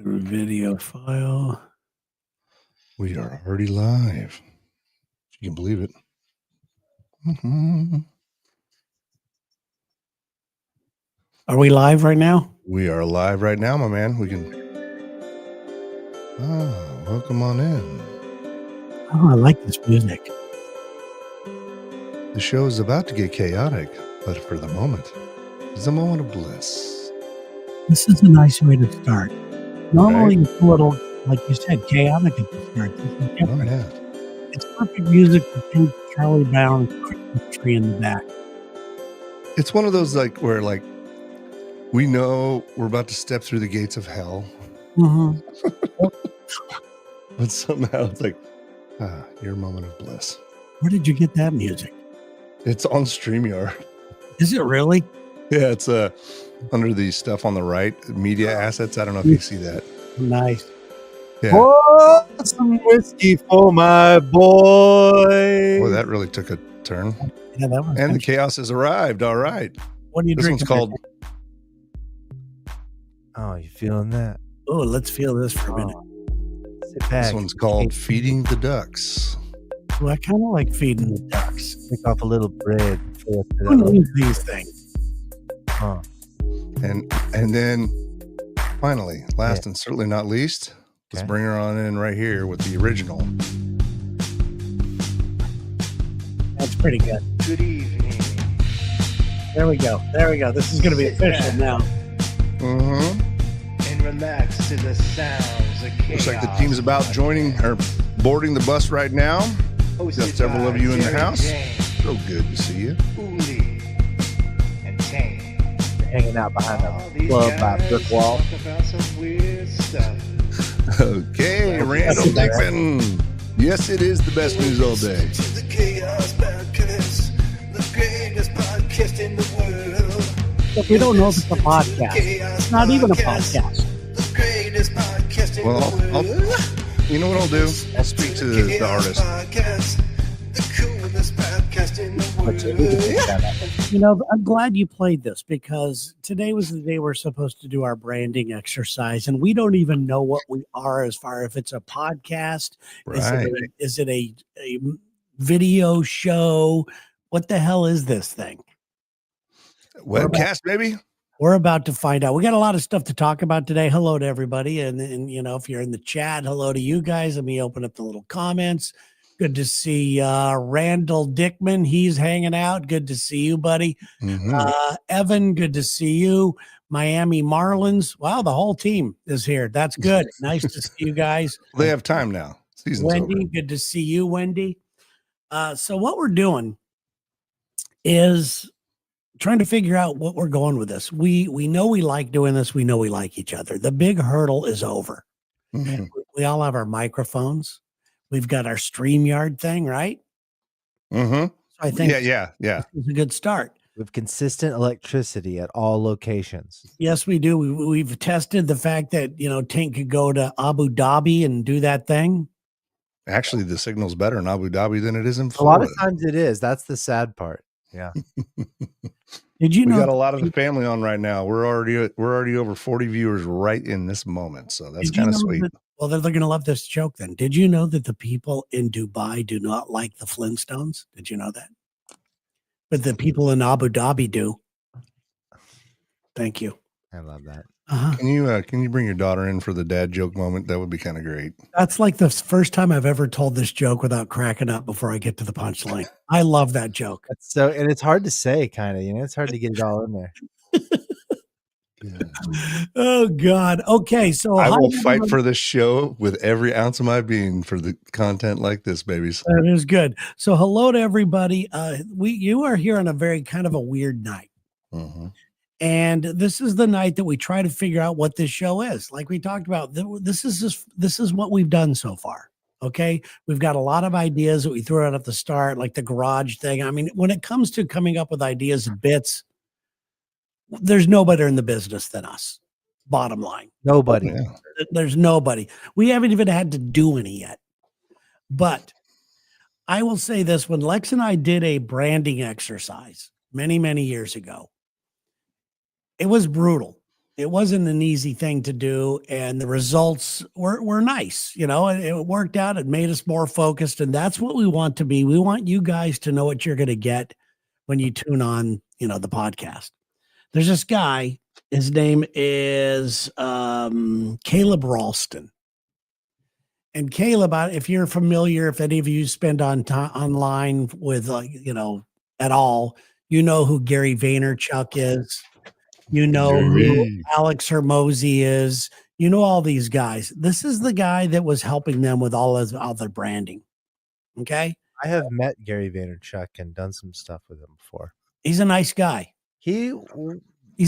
Video file. We are already live. You can believe it. Are we live right now? We are live right now, my man. We can. Welcome on in. Oh, I like this music. The show is about to get chaotic, but for the moment, it's a moment of bliss. This is a nice way to start. Normally, Right? it's a little, like you said, chaotic at the start. This is different. Oh, yeah. It's perfect music for Pink Charlie Brown Christmas tree in the back. It's one of those where we know we're about to step through the gates of hell, but somehow it's like, your moment of bliss. Where did you get that music? It's on StreamYard. Is it really? Yeah, it's under the stuff on the right, media assets. I don't know if you see that. Nice. Yeah. Oh, some whiskey for my boy. Boy, that really took a turn. Yeah, that was. And the KAOS has arrived. All right. What are you This drinking? one's called. Oh, you feeling that? Oh, let's feel this for a minute. Sit back. This one's called Feeding the Ducks. Well, I kind of like feeding the ducks. Pick off a little bread. Who needs these things? And then finally, last and certainly not least, let's bring her on in right here with the original. That's pretty good. Good evening. There we go. There we go. This is going to be official now. Mm-hmm. And relax to the sounds of chaos. Looks like the team's about joining or boarding the bus right now. Got several of you in the house. So good to see you. Uli and Tane. Hanging out behind All a these club by a guys brick wall. talk about some weird stuff. Okay, Randall Dickman. Yes, it is the best news all day. To the KAOS podcast, the greatest podcast in the world. Look, we don't know if it's a podcast. It's not even a podcast. The greatest podcast in Well, the world. you know what I'll do? I'll speak to the artist. The coolest podcast in the world. You know, I'm glad you played this because today was the day we're supposed to do our branding exercise, and we don't even know what we are as far if it's a podcast. Right. Is it a video show? What the hell is this thing? Webcast, maybe? We're about to find out. We got a lot of stuff to talk about today. Hello to everybody. And you know, if you're in the chat, hello to you guys. Let me open up the little comments. Good to see Randall Dickman. He's hanging out. Good to see you, buddy. Mm-hmm. Evan, good to see you. Miami Marlins. Wow, the whole team is here. That's good. Nice to see you guys. They have time now. Season's Wendy, over. good to see you, Wendy. So what we're doing is trying to figure out what we're going with this. We know we like doing this. We know we like each other. The big hurdle is over. Mm-hmm. We all have our microphones. We've got our StreamYard thing, right? Mm-hmm. So I think Yeah. it's a good start. With consistent electricity at all locations. Yes, we do. We've tested the fact that, you know, Tank could go to Abu Dhabi and do that thing. Actually, the signal's better in Abu Dhabi than it is in A Florida. lot of times it is. That's the sad part. Yeah. Did you We know got a lot of the family on right now. We're already over 40 viewers right in this moment. So that's Did you kind of know sweet. that- well, they're going to love this joke then. Did you know that the people in Dubai do not like the Flintstones? Did you know that? But the people in Abu Dhabi do. Thank you. I love that. Uh-huh. Can you bring your daughter in for the dad joke moment? That would be kind of great. That's like the first time I've ever told this joke without cracking up before I get to the punchline. I love that joke. That's so, and it's hard to say, kind of, you know, it's hard to get it all in there. Oh God. Okay. So I will fight for this show with every ounce of my being for the content like this, babies. That is good. So hello to everybody. You are here on a very kind of a weird night. Mm-hmm. And this is the night that we try to figure out what this show is. Like we talked about, this is what we've done so far. Okay. We've got a lot of ideas that we threw out at the start, like the garage thing. I mean, when it comes to coming up with ideas and bits, there's no better in the business than us. Bottom line. Nobody. Yeah. There's nobody. We haven't even had to do any yet. But I will say this, when Lex and I did a branding exercise many, many years ago, it was brutal. It wasn't an easy thing to do, and the results were nice. And it worked out. It made us more focused, and that's what we want to be. We want you guys to know what you're going to get when you tune on, the podcast. There's this guy. His name is Caleb Ralston. And Caleb, if you're familiar, if any of you spend online with, at all, you know who Gary Vaynerchuk is. You know who Alex Hermosi is. You know all these guys. This is the guy that was helping them with all their branding. Okay? I have met Gary Vaynerchuk and done some stuff with him before. He's a nice guy. He's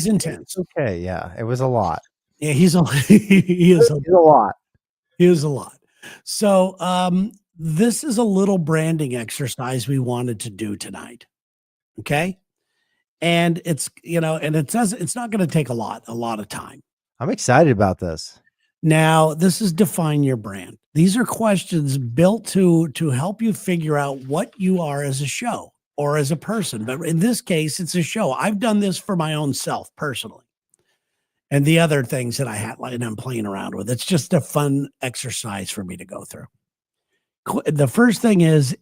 intense. Okay, yeah. It was a lot. Yeah, he is a lot. He is a lot. So this is a little branding exercise we wanted to do tonight. Okay? And it's, it's not going to take a lot of time. I'm excited about this. Now, this is define your brand. These are questions built to help you figure out what you are as a show or as a person. But in this case, it's a show. I've done this for my own self personally. And the other things that I had, and I'm playing around with. It's just a fun exercise for me to go through. The first thing is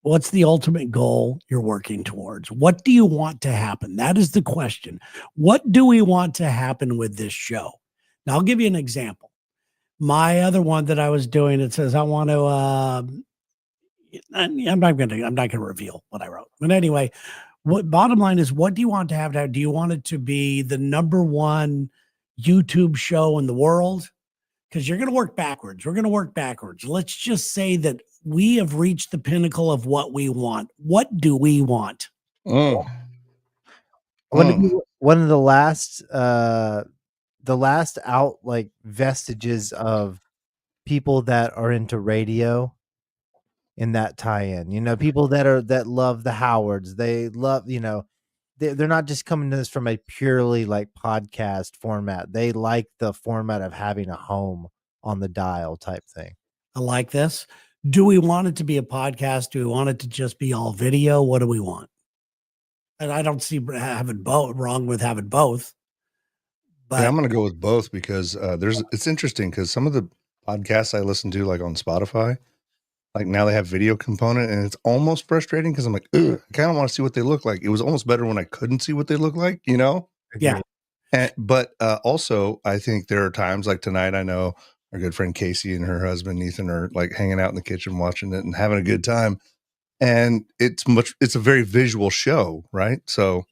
what's the ultimate goal you're working towards? What do you want to happen? That is the question. What do we want to happen with this show? Now, I'll give you an example. My other one that I was doing, it says, I want to, I'm not going to reveal what I wrote. But anyway, bottom line is, what do you want to have? Do you want it to be the #1 YouTube show in the world? Because you're going to work backwards. We're going to work backwards. Let's just say that we have reached the pinnacle of what we want. What do we want? One of the last out like vestiges of people that are into radio in that tie-in, people that love the Howards, they love, they're not just coming to this from a purely like podcast format. They like the format of having a home on the dial type thing. I like this. Do we want it to be a podcast? Do we want it to just be all video? What do we want? And I don't see having both wrong with having both. But I'm going to go with both because it's interesting because some of the podcasts I listen to, like on Spotify, like now they have video component, and it's almost frustrating because I'm like, I kind of want to see what they look like. It was almost better when I couldn't see what they look like, Yeah. But also, I think there are times like tonight. I know our good friend Casey and her husband Ethan are like hanging out in the kitchen watching it and having a good time. And it's a very visual show, right? So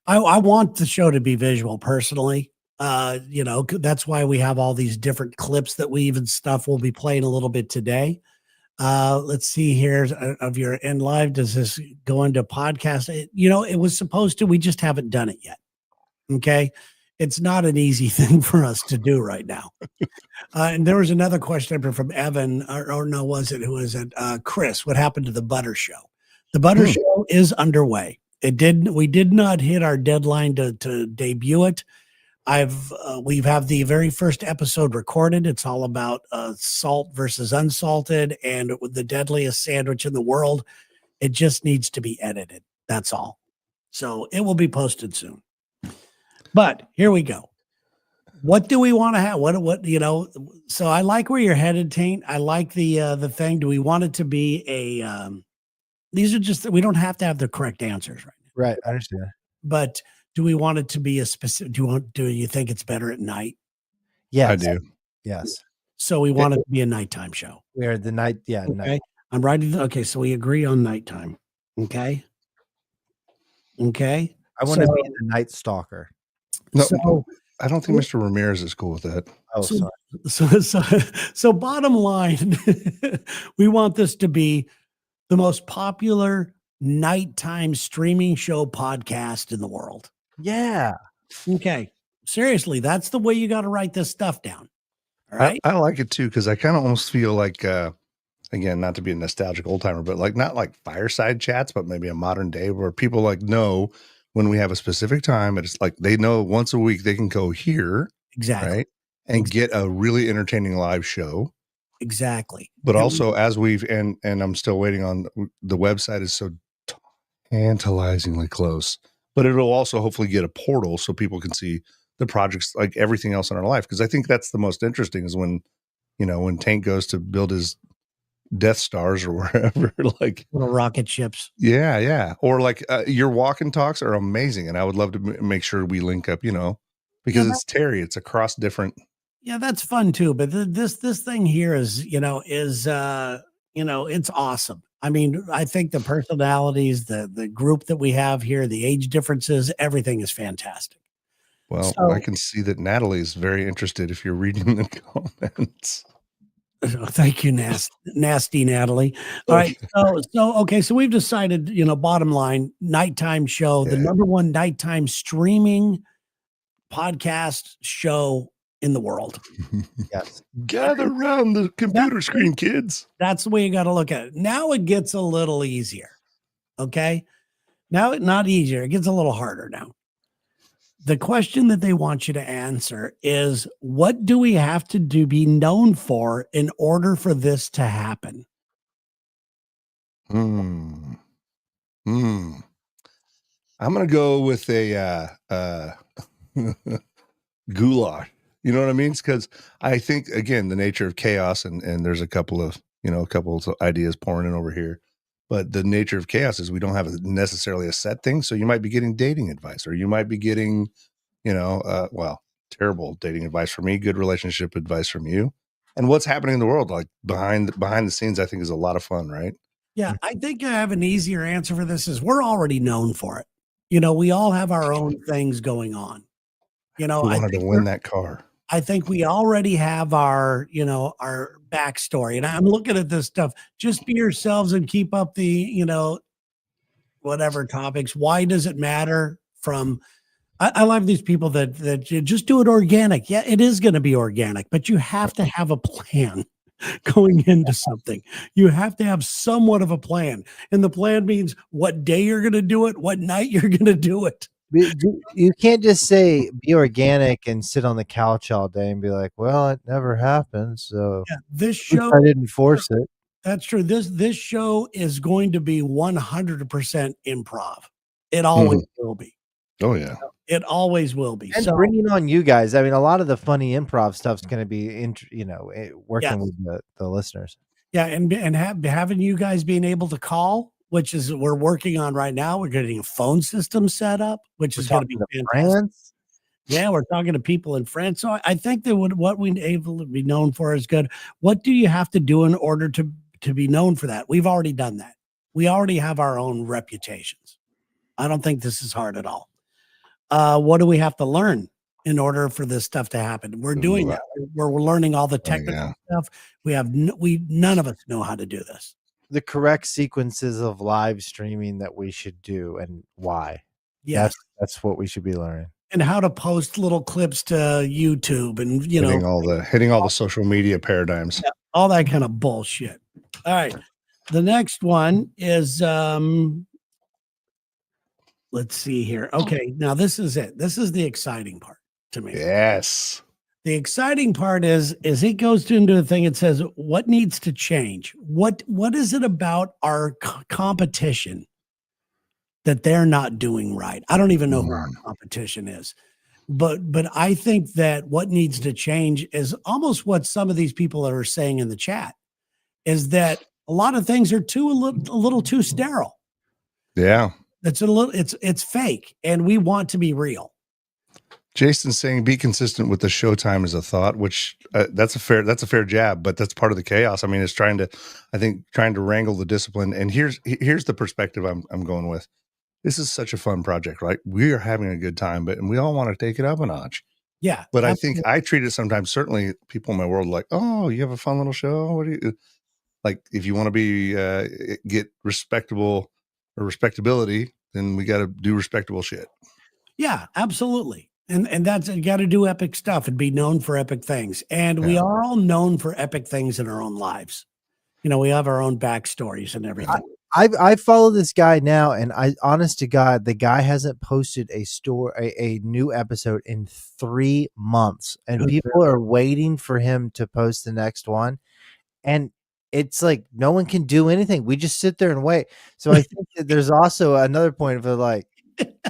I want the show to be visual personally. That's why we have all these different clips that we'll be playing a little bit today. Let's see here of your end live. Does this go into podcast? It was supposed to, we just haven't done it yet. Okay. It's not an easy thing for us to do right now. And there was another question from Evan, or no, who was it? Chris, what happened to the Butter Show? The Butter Show is underway. We did not hit our deadline to debut it. We have the very first episode recorded. It's all about salt versus unsalted and the deadliest sandwich in the world. It just needs to be edited. That's all. So it will be posted soon. But here we go. What do we want to have? So I like where you're headed, Taint. I like the thing. Do we want it to be a these are just, we don't have to have the correct answers right now. Right. I understand. But do we want it to be a specific, do you think it's better at night? Yeah, I do. Yes. So we want it to be a nighttime show. We are the night. Yeah. Okay. Night. I'm writing. Okay. So we agree on nighttime. Okay. Okay. I want to be the Night Stalker. No, So, I don't think Mr. Ramirez is cool with that. Oh, So- sorry. so bottom line, we want this to be the most popular nighttime streaming show podcast in the world. Yeah. Okay. Seriously, that's the way you got to write this stuff down. All right. I like it too because I kind of almost feel like, again, not to be a nostalgic old timer, but like not like fireside chats, but maybe a modern day where people like know when we have a specific time. It's like they know once a week they can go here, Exactly. right, and get a really entertaining live show. Exactly. But And also, as we've and I'm still waiting on the website is so tantalizingly close. but it'll also hopefully get a portal so people can see the projects like everything else in our life. Because I think that's the most interesting is when, when Tank goes to build his Death Stars or wherever, like Little rocket ships. yeah, or like your walk and talks are amazing, and I would love to make sure we link up, because it's Terry. It's across different. Yeah, that's fun too. But this thing here is it's awesome. I mean, I think the personalities, the group that we have here, the age differences, everything is fantastic. Well, So- I can see that Natalie is very interested if you're reading the comments. Thank you, nasty Natalie. All right. So we've decided, bottom line, nighttime show, the Yeah. number one nighttime streaming podcast show in the world. Yes. Gather around the computer screen, kids. That's the way you got to look at it. Now it gets a little easier. Okay. Now it's not easier. It gets a little harder now. The question that they want you to answer is, what do we have to do be known for in order for this to happen? I'm gonna go with a goulash. You know what I mean? Because I think again the nature of chaos, and there's a couple of ideas pouring in over here, but the nature of chaos is we don't have necessarily a set thing. So you might be getting dating advice, or you might be getting, terrible dating advice from me, good relationship advice from you, and what's happening in the world, like behind the scenes. I think is a lot of fun, right? Yeah, I think I have an easier answer for this is we're already known for it. We all have our own things going on. Who wanted to win that car? I think we already have our backstory. And I'm looking at this stuff. Just be yourselves and keep up the, whatever topics. Why does it matter from I love these people that you just do it organic. Yeah, it is going to be organic, but you have to have a plan going into something. You have to have somewhat of a plan. And the plan means what day you're going to do it, what night you're going to do it. You can't just say be organic and sit on the couch all day and be like, well, it never happened. So yeah, this show, I didn't force it. That's true. This show is going to be 100% improv. It always will be. Oh yeah. It always will be. And so, bringing on you guys. I mean, a lot of the funny improv stuff's going to be, working with the listeners. Yeah, and having you guys being able to call, which is we're working on right now. We're getting a phone system set up, which is going to be fantastic. France? Yeah, we're talking to people in France. So I think that what we're able to be known for is good. What do you have to do in order to be known for that? We've already done that. We already have our own reputations. I don't think this is hard at all. What do we have to learn in order for this stuff to happen? We're doing that. We're learning all the technical stuff. None of us know how to do this. The correct sequences of live streaming that we should do and why. Yes. That's what we should be learning. And how to post little clips to YouTube and hitting all the social media paradigms. Yeah, all that kind of bullshit. All right. The next one is let's see here. Okay, now this is it. This is the exciting part to me. Yes. The exciting part is it goes into a thing. It says, what needs to change? What is it about our competition that they're not doing right? I don't even know who our competition is, but I think that what needs to change is almost what some of these people are saying in the chat is that a lot of things are a little too sterile. Yeah. It's fake, and we want to be real. Jason's saying be consistent with the showtime as a thought, which that's a fair jab, but that's part of the chaos. I mean, it's trying to wrangle the discipline. And here's the perspective I'm going with. This is such a fun project, right? We are having a good time, and we all want to take it up a notch. Yeah. But absolutely. I think I treat it sometimes, certainly people in my world, like, oh, you have a fun little show. What do you like? If you want to be get respectable or respectability, then we got to do respectable shit. Yeah, absolutely. And that's, you got to do epic stuff and be known for epic things. And we are all known for epic things in our own lives. We have our own backstories and everything. I follow this guy now, and I, honest to God, the guy hasn't posted a new episode in 3 months, and people are waiting for him to post the next one. And it's like no one can do anything. We just sit there and wait. So I think that there's also another point of like,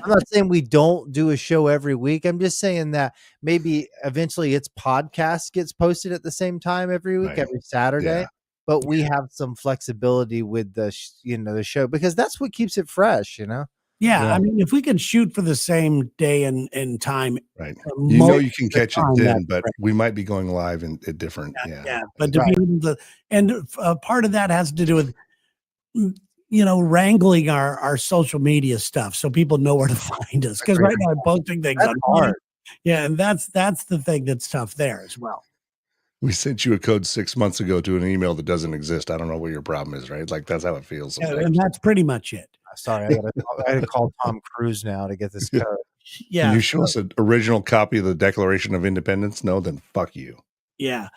I'm not saying we don't do a show every week. I'm just saying that maybe eventually its podcast gets posted at the same time every week, Right. every Saturday. Yeah. But we have some flexibility with the the show, because that's what keeps it fresh. Yeah, Yeah. I mean, if we can shoot for the same day and time, Right. most You can of the catch it time, then, that's but great. we might be going live at different. Yeah, but to Right. be able to, and part of that has to do with, wrangling our social media stuff so people know where to find us. Because right now I'm posting things That's on hard. Yeah, and that's the thing that's tough there as well. We sent you a code 6 months ago to an email that doesn't exist. I don't know what your problem is, right? Like that's how it feels Yeah, sometimes. and that's pretty much it. Sorry, I gotta call Tom Cruise now to get this code. Can Yeah, you show us an original copy of the Declaration of Independence? No, then fuck you. yeah.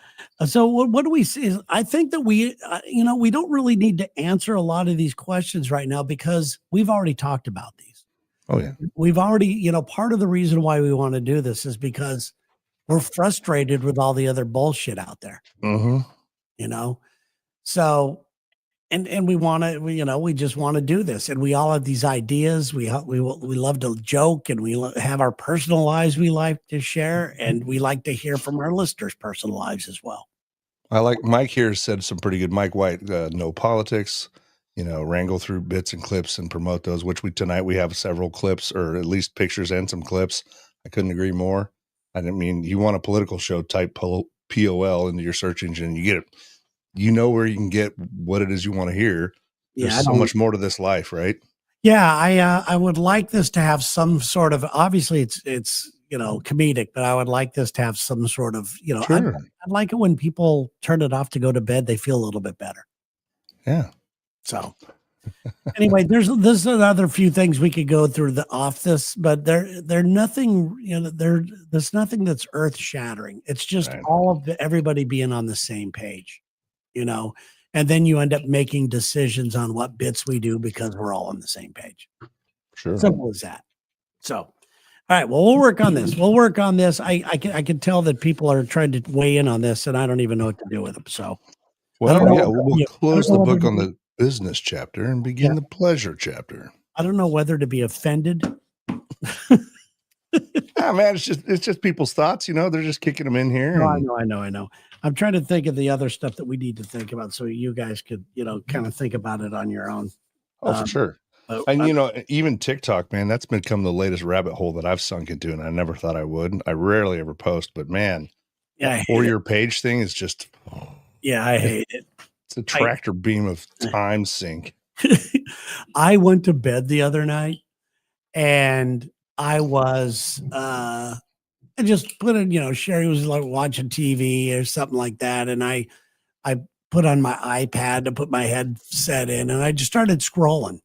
So what do we see? I think that we don't really need to answer a lot of these questions right now because we've already talked about these. Oh yeah. We've already, part of the reason why we want to do this is because we're frustrated with all the other bullshit out there, Mm-hmm. So, and we want to, we just want to do this, and we all have these ideas. We love to joke, and we have our personal lives we like to share, and we like to hear from our listeners' personal lives as well. I like Mike here said some pretty good. Mike White, no politics, wrangle through bits and clips and promote those, which tonight we have several clips or at least pictures and some clips. I couldn't agree more. I didn't mean you want a political show, type POL into your search engine. You get it. You know where you can get what it is you want to hear. There's so much more to this life, right? Yeah, I would like this to have some sort of, obviously it's comedic, but I would like this to have some sort of, Sure. I'd like it when people turn it off to go to bed, they feel a little bit better. Yeah. So anyway, there's another few things we could go through off this, but they're nothing, there's nothing that's earth shattering. It's just Right. all of everybody being on the same page, and then you end up making decisions on what bits we do because we're all on the same page. Sure. Simple as that. So, all right. Well, we'll work on this. I can tell that people are trying to weigh in on this, and I don't even know what to do with them. So, Well, know yeah, whether- we'll yeah, close I don't the know book whether on to the business chapter and begin the pleasure chapter. I don't know whether to be offended. Man, it's just people's thoughts, they're just kicking them in here. No, and- I know. I'm trying to think of the other stuff that we need to think about, so you guys could, kind of think about it on your own. Oh, for sure. And even TikTok, man, that's become the latest rabbit hole that I've sunk into, and I never thought I would. I rarely ever post, but man, yeah, or your page thing is just I hate it. it's a tractor beam of time sink. I went to bed the other night, and I was I just put in, Sherry was like watching TV or something like that, and I put on my iPad to put my headset in, and I just started scrolling.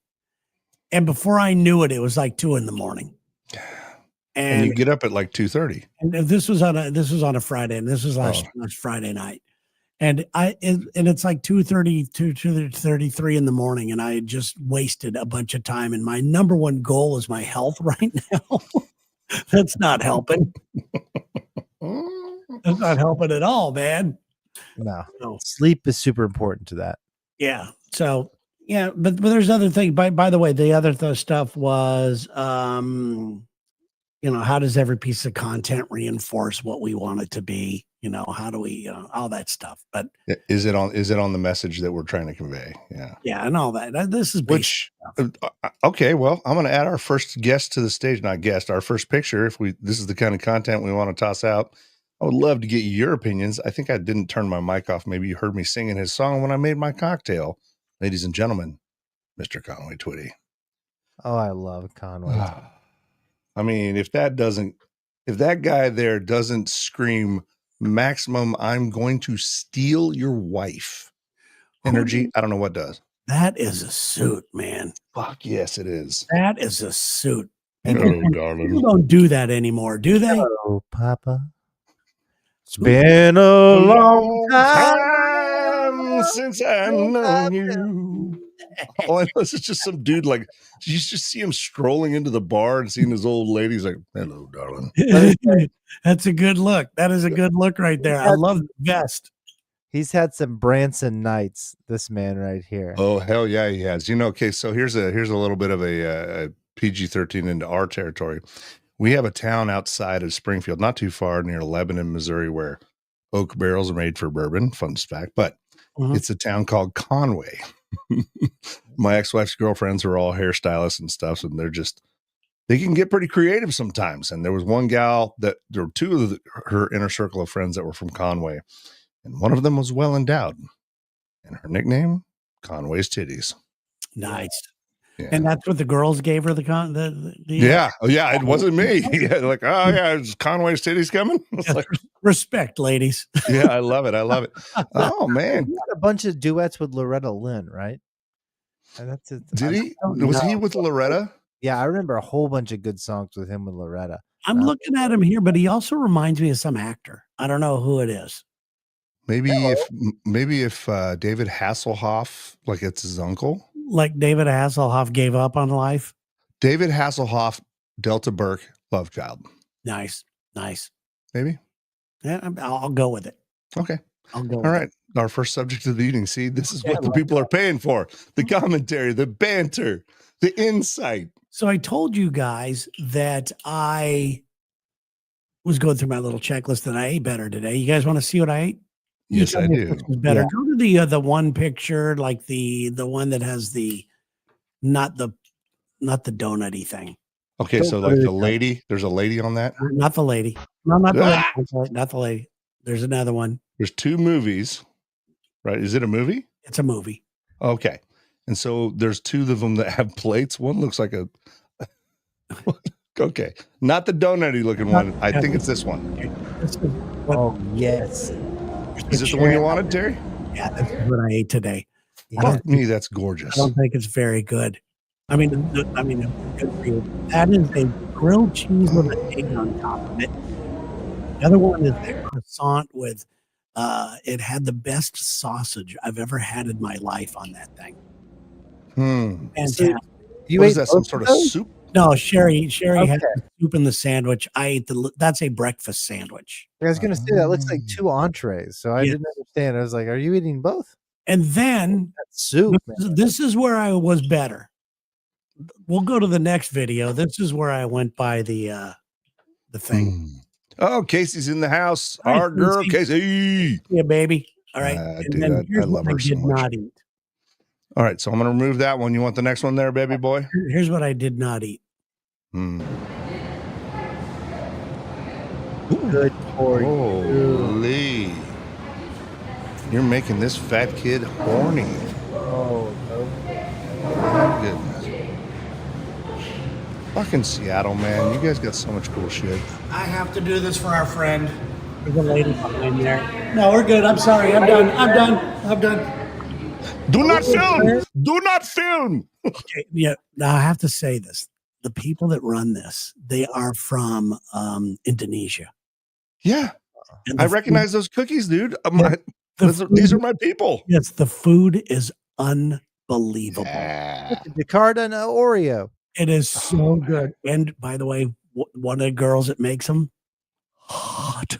And before I knew it, it was like 2 a.m. And you get up at like 2:30. And this was on a Friday, and this was last Friday night. And it's like 2:30, 2:33 in the morning, and I had just wasted a bunch of time. And my number one goal is my health right now. That's not helping. That's not helping at all, man. No. So, Sleep is super important to that. yeah. So yeah, but there's other things. By the way, the other stuff was, how does every piece of content reinforce what we want it to be? How do we, all that stuff. But Is it on the message that we're trying to convey? Yeah. Yeah, and all that. This is Which okay, well, I'm going to add our first guest to the stage. Not guest, our first picture. This is the kind of content we want to toss out. I would love to get your opinions. I think I didn't turn my mic off. Maybe you heard me singing his song when I made my cocktail. Ladies and gentlemen, Mr. Conway Twitty. Oh, I love Conway. I mean, if that guy there doesn't scream maximum, I'm going to steal your wife energy, I don't know what does. That is a suit, man. Fuck yes, it is. That is a suit. Hello, darling. People don't do that anymore, do they? Hello, Papa. It's been a long time since I've known you. All I know is it's just some dude, like, you just see him strolling into the bar and seeing his old lady. He's like, hello, darling. That's a good look. That is a good look right there. I love the vest. He's had some Branson nights, this man right here. Oh, hell yeah, he has. Okay, so here's a little bit of a PG-13 into our territory. We have a town outside of Springfield, not too far, near Lebanon, Missouri, where oak barrels are made for bourbon. Fun fact, but it's a town called Conway. My ex-wife's girlfriends are all hairstylists and stuff, and they can get pretty creative sometimes. And there was one gal there were two of her inner circle of friends that were from Conway, and one of them was well endowed, and her nickname, Conway's Titties. Nice. Yeah. And that's what the girls gave her Yeah. Oh, yeah. It wasn't me. Yeah. Like, oh, yeah. Is Conway's Titties coming? Like, respect, ladies. yeah. I love it. Oh, man. He had a bunch of duets with Loretta Lynn, right? And that's it. Did he? Was he with Loretta? Yeah. I remember a whole bunch of good songs with him with Loretta. I'm looking at him here, but he also reminds me of some actor. I don't know who it is. Maybe if David Hasselhoff, like it's his uncle. Like David Hasselhoff gave up on life. David Hasselhoff, Delta Burke, love child. Nice. Maybe. Yeah, I'll go with it. Okay. I'll go. All right. Our first subject of the evening. See, this is what the people are paying for: the commentary, the banter, the insight. So I told you guys that I was going through my little checklist and I ate better today. You guys want to see what I ate? Yes, I do. Better. Yeah. Go to the one picture, like the one that has the not the donut-y thing. Okay, so like the lady, there's a lady on that. Not the lady. No, not the lady. Not the lady. There's another one. There's two movies, right? Is it a movie? It's a movie. Okay, and so there's two of them that have plates. One looks like a. Okay, not the donut-y looking one. I think it's this one. Oh yes. Is this the one you wanted, Terry? Yeah, that's what I ate today. Fuck me, that's gorgeous. I don't think it's very good. I mean, good for you. That is a grilled cheese with an egg on top of it. The other one is a croissant with, it had the best sausage I've ever had in my life on that thing. Fantastic. You ate ate that? Some sort of soup? No, Sherry had the soup in the sandwich. I ate that's a breakfast sandwich. I was going to say that looks like two entrees, so I didn't understand. I was like, "Are you eating both?" And then soup. This is where I was better. We'll go to the next video. This is where I went by the thing. Oh, Casey's in the house. Hi, Our girl, Casey. Yeah, baby. All right. Dude, I love her so much. Not eat. All right, so I'm going to remove that one. You want the next one there, baby boy? Here's what I did not eat. Good for Holy. You're making this fat kid horny. Oh, My goodness. Fucking Seattle, man. You guys got so much cool shit. I have to do this for our friend. There's a lady behind there. No, we're good. I'm sorry. I'm done. Do not film. Do not film. Okay, yeah. Now I have to say this. The people that run this, they are from Indonesia. Yeah. I recognize those cookies, dude. These are my people. Yes, the food is unbelievable. Yeah. Jakarta and Oreo. It is so good. And by the way, one of the girls that makes them, hot.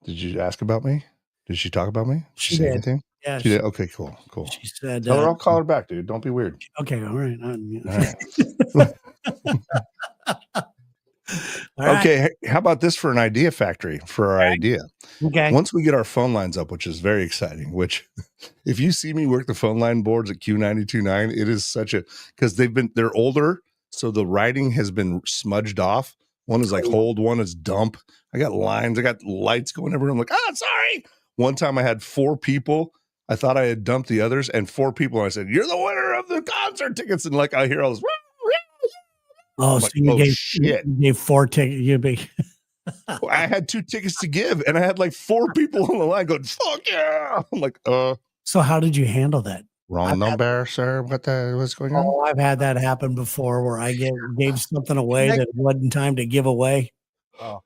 Did you ask about me? Did she talk about me? Did she say did. anything? Yeah, she did. Okay, cool. She said, Tell her I'll call her back, dude. Don't be weird. Okay, all right. All right. Okay, how about this for an idea factory for our idea? Okay. Once we get our phone lines up, which is very exciting, which if you see me work the phone line boards at Q92.9, it is such a, because they're older, so the writing has been smudged off. One is like hold, one is dump. I got lines, I got lights going everywhere. I'm like, sorry. One time I had 4 people. I thought I had dumped the others, and 4 people. And I said, "You're the winner of the concert tickets." And like I hear all this. Oh, so you gave 4 tickets. I had 2 tickets to give, and I had like 4 people on the line going, "Fuck yeah!" I'm like, So how did you handle that? Wrong number, sir. What's going on? Oh, I've had that happen before, where I gave something away that wasn't time to give away. Oh,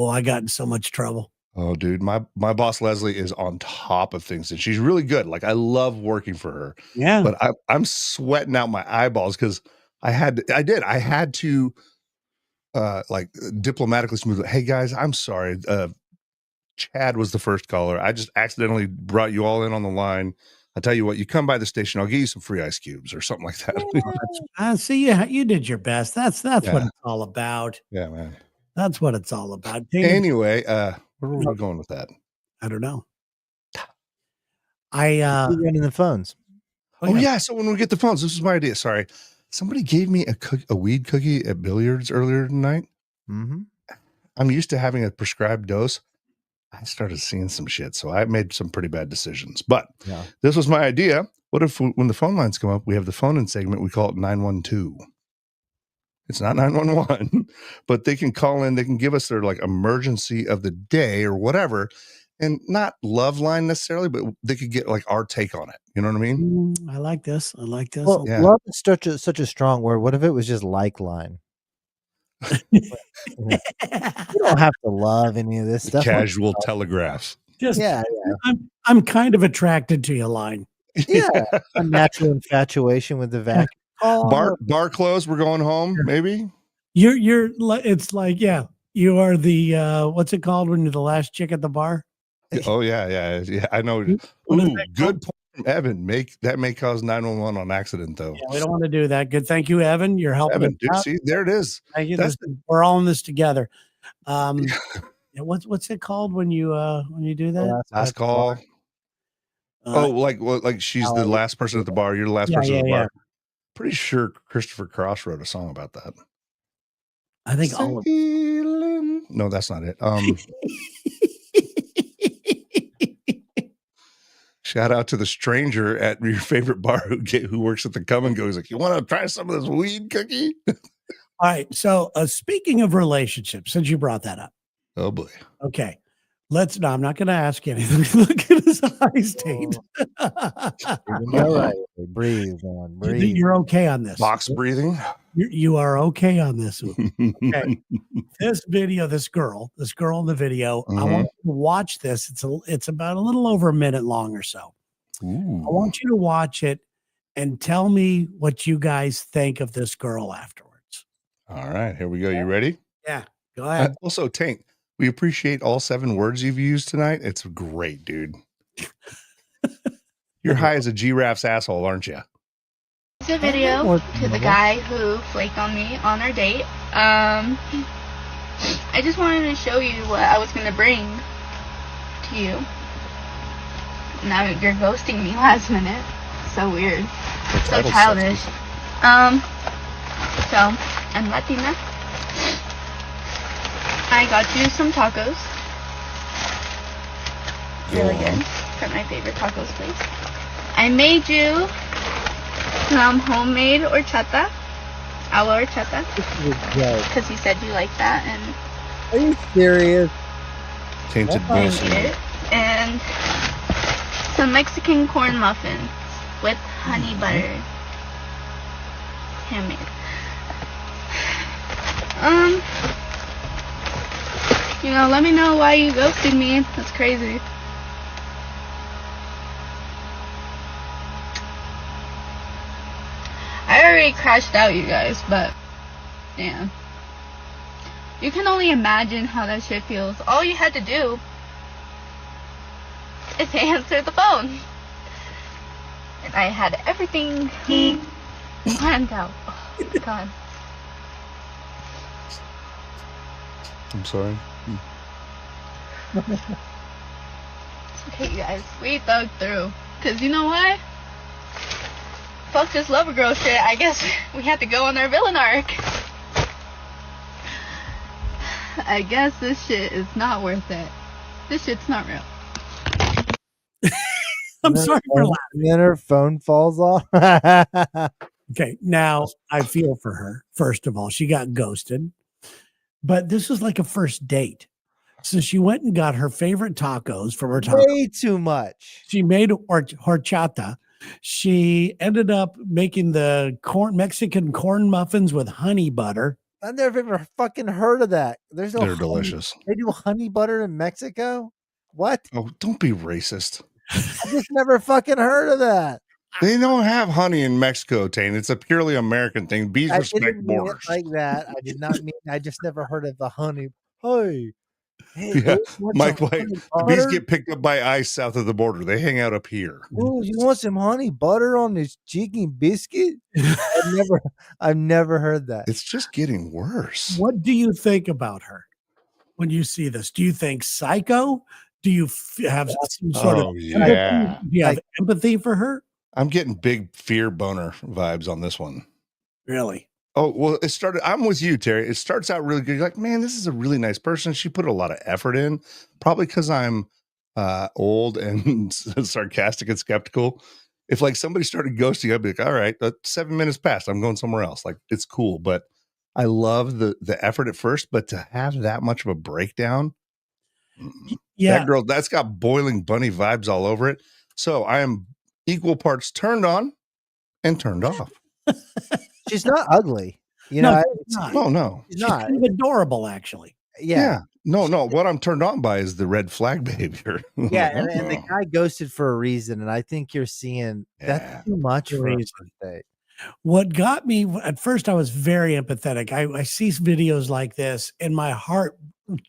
I got in so much trouble. Oh, dude, my boss Leslie is on top of things, and she's really good. Like I love working for her. Yeah, but I'm sweating out my eyeballs because I had to like diplomatically smooth. Hey guys, I'm sorry. Chad was the first caller. I just accidentally brought you all in on the line. I tell you what, you come by the station, I'll give you some free ice cubes or something like that. See, you did your best. That's what Yeah. it's all about. Yeah, man. That's what it's all about. Dana, Anyway, where were we going with that? I don't know. Keep running the phones. Oh yeah. So when we get the phones, this is my idea. Sorry, somebody gave me a weed cookie at billiards earlier tonight. Mm-hmm. I'm used to having a prescribed dose. I started seeing some shit, so I made some pretty bad decisions. But this was my idea. What if when the phone lines come up, we have the phone-in segment, we call it 912. It's not 911, but they can call in, they can give us their like emergency of the day or whatever, and not love line necessarily, but they could get like our take on it. You know what I mean? I like this. I like this. Well, Yeah. love is such a strong word. What if it was just like line? You don't have to love any of this stuff. Casual telegraphs. Just Yeah. I'm kind of attracted to you line. Yeah. A natural infatuation with the vacuum. Bar closed, we're going home, maybe? You're it's like, you are the what's it called when you're the last chick at the bar? Oh yeah. I know. What is Ooh, that good point from Evan. That may cause 911 on accident though. Yeah, we don't want to do that. Good. Thank you, Evan. You're helping Evan, dude, us out. see, there it is. Thank you. We're all in this together. What's it called when you do that? Last call. Like she's the last person at the bar. You're the last person at the bar. Pretty sure Christopher Cross wrote a song about that. I think No, that's not it. Shout out to the stranger at your favorite bar who works at the Come and Go. He's like, you want to try some of this weed cookie? All right. So speaking of relationships, since you brought that up. Oh boy. Okay. No, I'm not going to ask anything. Look at his eyes, Tate. All right. Breathe, man. Breathe. You're okay on this. Box breathing. You are okay on this. Okay. This video, this girl in the video, I want you to watch this. It's about a little over a minute long or so. Ooh. I want you to watch it and tell me what you guys think of this girl afterwards. All right, here we go. You ready? Yeah, go ahead. Also, Tank, we appreciate all 7 words you've used tonight. It's great, dude. You're high as a giraffe's asshole, aren't you? It's a video to the guy who flaked on me on our date. I just wanted to show you what I was going to bring to you. Now you're ghosting me last minute. So weird. So childish. So, I'm Latina. I got you some tacos. Really good. From my favorite tacos place. I made you some homemade horchata. Agua horchata. Because you said you like that. And are you serious? Tainted bullshit. And some Mexican corn muffins with honey butter. Handmade. Let me know why you ghosted me. That's crazy. I already crashed out, you guys, but damn. You can only imagine how that shit feels. All you had to do is answer the phone. And I had everything planned out. Oh, God. I'm sorry. It's okay, you guys. We thugged through. Because you know what? Fuck this lover girl shit. I guess we had to go on our villain arc. I guess this shit is not worth it. This shit's not real. I'm sorry for laughing. Then her phone falls off. Okay, now I feel for her. First of all, she got ghosted. But this is like a first date. So she went and got her favorite tacos from her taco. Way too much. She made horchata. She ended up making the Mexican corn muffins with honey butter. I've never even fucking heard of that. They're delicious. They do honey butter in Mexico? What? Oh, don't be racist. I just never fucking heard of that. They don't have honey in Mexico, Tane. It's a purely American thing. Bees respect borders. Like that. I did not mean. I just never heard of the honey. Hey, Hey, Yeah, you want Mike some White. honey The bees butter? get picked up by ice south of the border. They hang out up here. Oh, you want some honey butter on this chicken biscuit? I've never heard that. It's just getting worse. What do you think about her when you see this? Do you think psycho? Do you have some sort of Oh, empathy? yeah. Do you have Like- empathy for her? I'm getting big fear boner vibes on this one. Really? Oh, well, I'm with you, Terry. It starts out really good. You're like, man, this is a really nice person. She put a lot of effort in, probably because I'm old and sarcastic and skeptical. If like somebody started ghosting, I'd be like, all right, 7 minutes passed. I'm going somewhere else. Like, it's cool. But I love the effort at first, but to have that much of a breakdown, Yeah. that girl, that's got boiling bunny vibes all over it. So I am equal parts turned on and turned off. She's not ugly. You No, know, she's not. Oh, no. she's She's not. kind of adorable, actually. Yeah. No. What I'm turned on by is the red flag behavior. Yeah, and the guy ghosted for a reason, and I think you're seeing Yeah. that's too much for a Reason. first date. What got me at first, I was very empathetic. I see videos like this, and my heart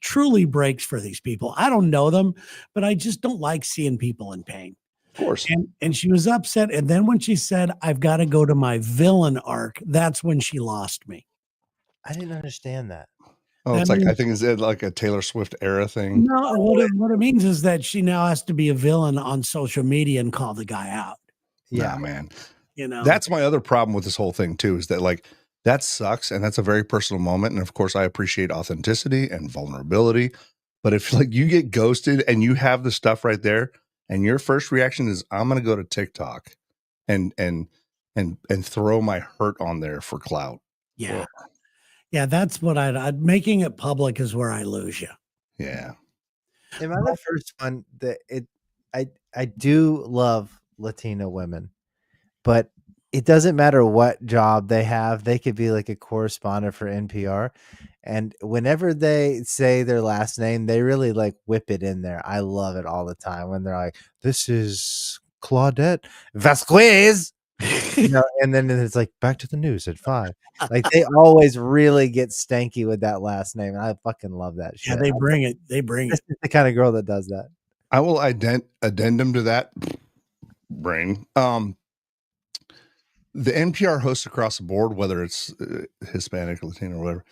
truly breaks for these people. I don't know them, but I just don't like seeing people in pain. Of course. And she was upset. And then when she said, "I've got to go to my villain arc," that's when she lost me. I didn't understand that. Oh, it's that like, I means- think it's like a Taylor Swift era thing. No, what it means is that she now has to be a villain on social media and call the guy out. Yeah, Nah, man. You know, That's my other problem with this whole thing too, is that like that sucks. And that's a very personal moment. And of course I appreciate authenticity and vulnerability. But if like you get ghosted and you have the stuff right there and your first reaction is, I'm going to go to TikTok and throw my hurt on there for clout. yeah, yeah. That's what I'd making it public is where I lose you. Yeah. am I the first one that I do love Latino women, but it doesn't matter what job they have. They could be like a correspondent for NPR. And whenever they say their last name, they really like whip it in there. I love it all the time when they're like, this is Claudette Vasquez. You know, and then it's like back to the news at 5. Like they always really get stanky with that last name. And I fucking love that shit. Yeah, they bring it. They bring This it. is the kind of girl that does that. I will addendum to that brain. The NPR hosts across the board, whether it's Hispanic, Latino, or whatever,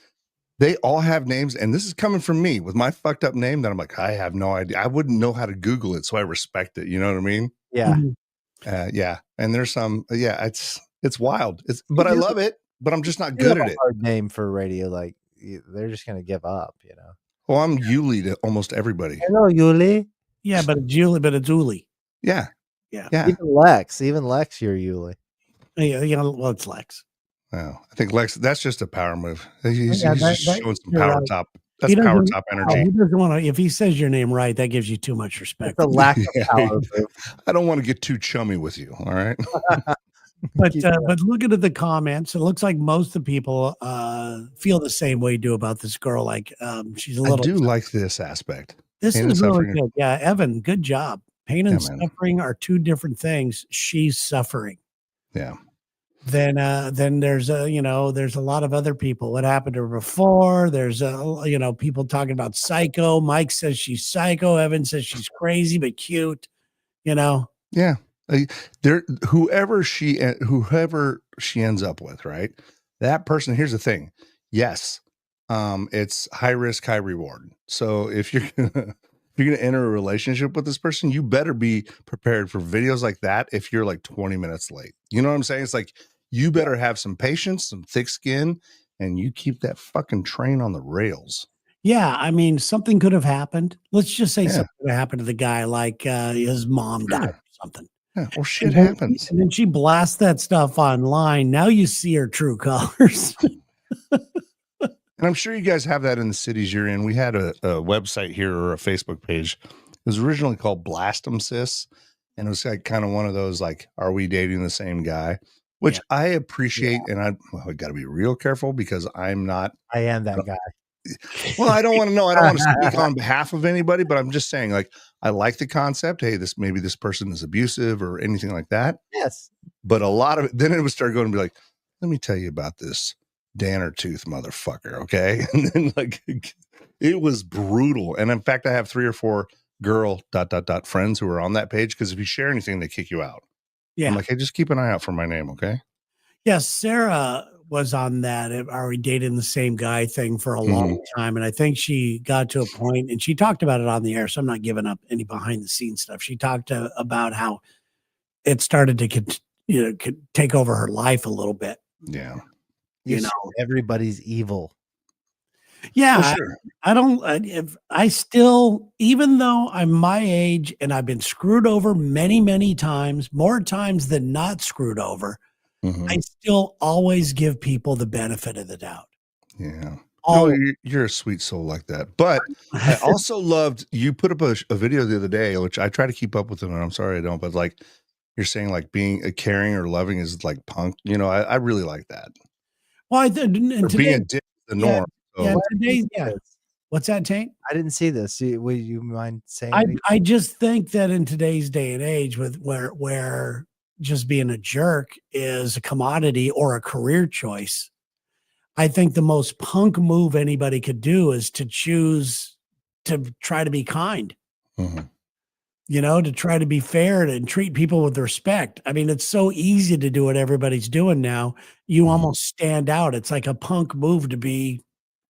they all have names. And this is coming from me with my fucked up name that I'm like, I have no idea. I wouldn't know how to Google it. So I respect it. You know what I mean? Yeah. Mhm. Yeah. And there's some, it's wild. But I love it, but I'm just not You good have at a it. hard name for radio. Like they're just going to give up, you know? Well, I'm Yuli to almost everybody. Hello, Yuli. Yeah, but it's Julie. Yeah. Yeah. Yeah. Even Lex, you're Yuli. Yeah, you know, well, it's Lex. Oh, I think Lex, that's just a power move. He's Yeah, just that- showing some you're power right. top. He That's power doesn't- top Oh, energy. he doesn't want to. If he says your name right, that gives you too much respect. It's a lack of Yeah. power move. I don't want to get too chummy with you. All right. But looking at the comments, it looks like most of the people feel the same way you do about this girl. Like she's a I little. do like this aspect. This pain and is really suffering. good. Yeah, Evan, good job. Pain and Yeah, man. suffering are two different things. She's suffering. Yeah. Then there's there's a lot of other people. What happened to her before? There's people talking about psycho. Mike says she's psycho. Evan says she's crazy but cute. You know. Yeah. Whoever she ends up with, right? That person, here's the thing. Yes. It's high risk, high reward. So if you're gonna enter a relationship with this person, you better be prepared for videos like that if you're like 20 minutes late. You know what I'm saying? It's like you better have some patience, some thick skin, and you keep that fucking train on the rails. Yeah, I mean, something could have happened. Let's just say Yeah. something could have happened to the guy, like his mom died Sure. or something. Yeah, well, shit And then- happens. And then she blasts that stuff online. Now you see her true colors. And I'm sure you guys have that in the cities you're in. We had a website here or a Facebook page. It was originally called Blast 'em Sis. And it was like kind of one of those like, are we dating the same guy? Which Yeah. I appreciate. And I got to be real careful because I'm not. I am that guy. Well, I don't want to know. I don't want to speak on behalf of anybody, but I'm just saying, like, I like the concept. Hey, maybe this person is abusive or anything like that. Yes. But a lot of it, then it would start going to be like, let me tell you about this Danner tooth motherfucker. Okay. And then like, It was brutal. And in fact, I have 3 or 4 girl ... friends who are on that page because if you share anything, they kick you out. Yeah. I'm like, hey, just keep an eye out for my name, okay? Yes, Sarah was on that. Are we dating the same guy thing for a long time? And I think she got to a point, and she talked about it on the air. So I'm not giving up any behind the scenes stuff. She talked about how it started to take over her life a little bit. Yeah. You know, everybody's evil. Yeah, For sure. I still, even though I'm my age and I've been screwed over many, many times, more times than not screwed over, I still always give people the benefit of the doubt. Yeah. Oh, No, you're a sweet soul like that. But I also loved you put up a video the other day, which I try to keep up with it, and I'm sorry I don't, but like you're saying, like being a caring or loving is like punk. You know, I really like that. well, I think Or being a dick is the norm. Yeah, So, today, yeah. What's that, Tank? I didn't see this. Would you mind saying? I just think that in today's day and age, with where just being a jerk is a commodity or a career choice, I think the most punk move anybody could do is to choose to try to be kind, you know, to try to be fair and treat people with respect. I mean, it's so easy to do what everybody's doing now. You almost stand out. It's like a punk move to be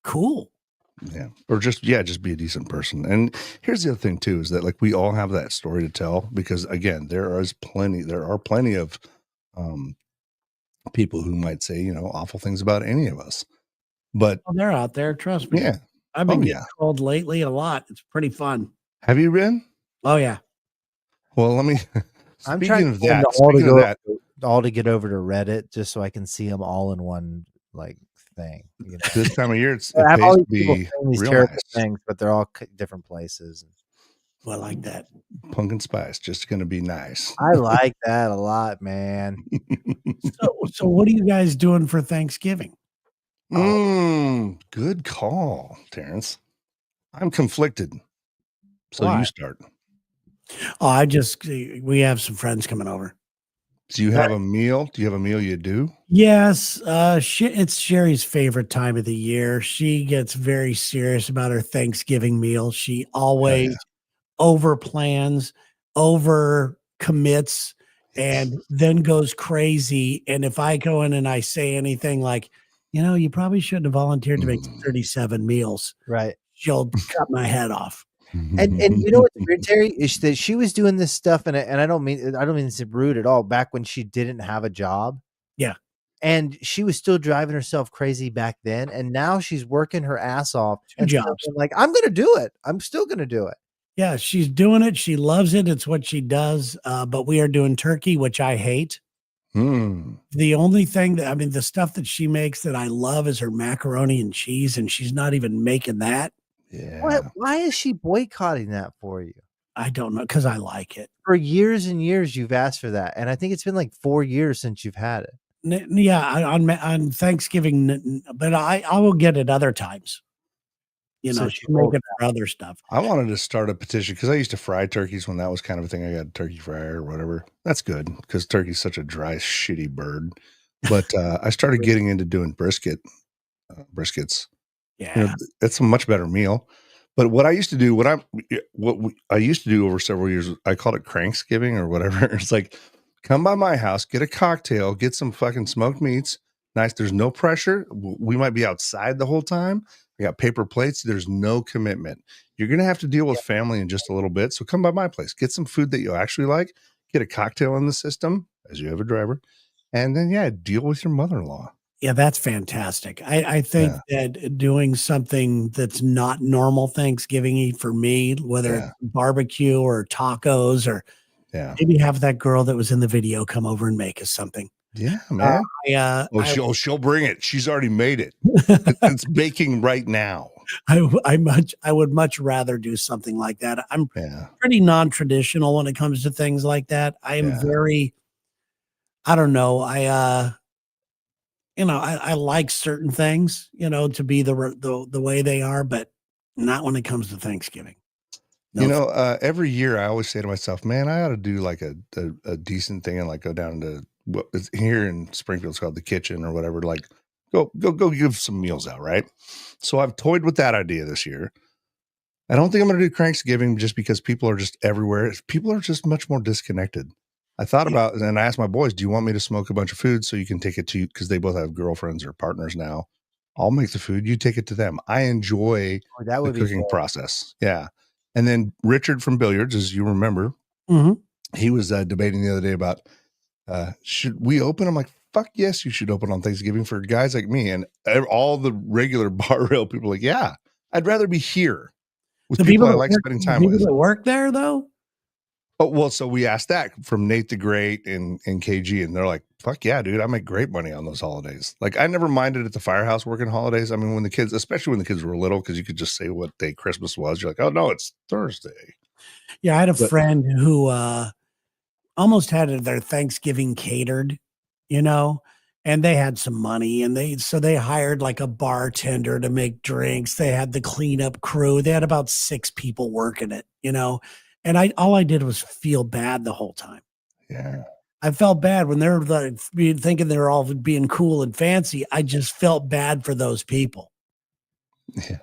cool. Yeah. Or just be a decent person. And here's the other thing too, is that like we all have that story to tell because again, there are plenty of people who might say, you know, awful things about any of us. But they're out there, trust me. Yeah. I've been getting trolled lately a lot. It's pretty fun. Have you been? Oh yeah. Well, let me I'm trying of that, speaking of that, all to get over to Reddit just so I can see them all in one like thing. You know? This time of year, it I have all pays to these people be saying these real terrible nice. things, but they're all different places. Well, I like that. Pumpkin spice, just going to be nice. I like that a lot, man. So what are you guys doing for Thanksgiving? Good call, Terrence. I'm conflicted. So Why? you start. Oh, we have some friends coming over. Do you have a meal? Do you have a meal you do? Yes. It's Sherry's favorite time of the year. She gets very serious about her Thanksgiving meal. She always over plans, over commits, and then goes crazy. And if I go in and I say anything like, you know, you probably shouldn't have volunteered to make 37 meals, right? She'll cut my head off. And you know what's weird, Terry, is that she was doing this stuff, and I don't mean this to be rude at all. Back when she didn't have a job, yeah, and she was still driving herself crazy back then, and now she's working her ass off. Two jobs. Like, I'm going to do it. I'm still going to do it. Yeah, she's doing it. She loves it. It's what she does. But we are doing turkey, which I hate. The only thing the stuff that she makes that I love is her macaroni and cheese, and she's not even making that. Yeah. Why is she boycotting that for you? I don't know, because I like it. For years and years, you've asked for that, and I think it's been like 4 years since you've had it. Yeah, on Thanksgiving, but I will get it other times. You know, she'll make it for other stuff. I wanted to start a petition because I used to fry turkeys when that was kind of a thing. I got a turkey fryer or whatever. That's good because turkey's such a dry, shitty bird. But I started getting into doing briskets. Yeah, you know, it's a much better meal. But what I used to do, I used to do over several years, I called it Cranksgiving or whatever. It's like, come by my house, get a cocktail, get some fucking smoked meats. Nice. There's no pressure. We might be outside the whole time. We got paper plates. There's no commitment. You're going to have to deal with family in just a little bit. So come by my place, get some food that you actually like, get a cocktail in the system as you have a driver. And then, deal with your mother-in-law. Yeah, that's fantastic. I think that doing something that's not normal Thanksgiving for me, whether it's barbecue or tacos or maybe have that girl that was in the video come over and make us something. Yeah, man. She'll bring it. She's already made it. It's baking right now. I would much rather do something like that. I'm pretty non-traditional when it comes to things like that. I am very, I don't know. I like certain things, to be the way they are, but not when it comes to Thanksgiving. No. Every year I always say to myself, man, I ought to do like a decent thing and like go down to what is here in Springfield, it's called the Kitchen or whatever, like Go give some meals out, right? So I've toyed with that idea this year. I don't think I'm going to do Cranksgiving just because people are just everywhere. People are just much more disconnected. I thought about it and I asked my boys, do you want me to smoke a bunch of food so you can take it to you? Because they both have girlfriends or partners now. I'll make the food. You take it to them. I enjoy That the would be cooking good. process. Yeah. And then Richard from Billiards, as you remember, Mhm. he was debating the other day about should we open? I'm like, fuck yes, you should open on Thanksgiving for guys like me. And all the regular bar rail people are like, yeah, I'd rather be here with The people I that like work, spending the time people with. that work there, though. Oh, well, so we asked that from Nate the Great and KG, and they're like, fuck yeah, dude, I make great money on those holidays. Like, I never minded at the firehouse working holidays. I mean, when the kids, especially when the kids were little, because you could just say what day Christmas was. You're like, oh, no, it's Thursday. Yeah, I had a But- friend who almost had their Thanksgiving catered, you know, and they had some money, and they hired like a bartender to make drinks. They had the cleanup crew. They had about 6 people working it, you know, and all I did was feel bad the whole time. Yeah. I felt bad when they're like thinking they're all being cool and fancy. I just felt bad for those people. Yeah.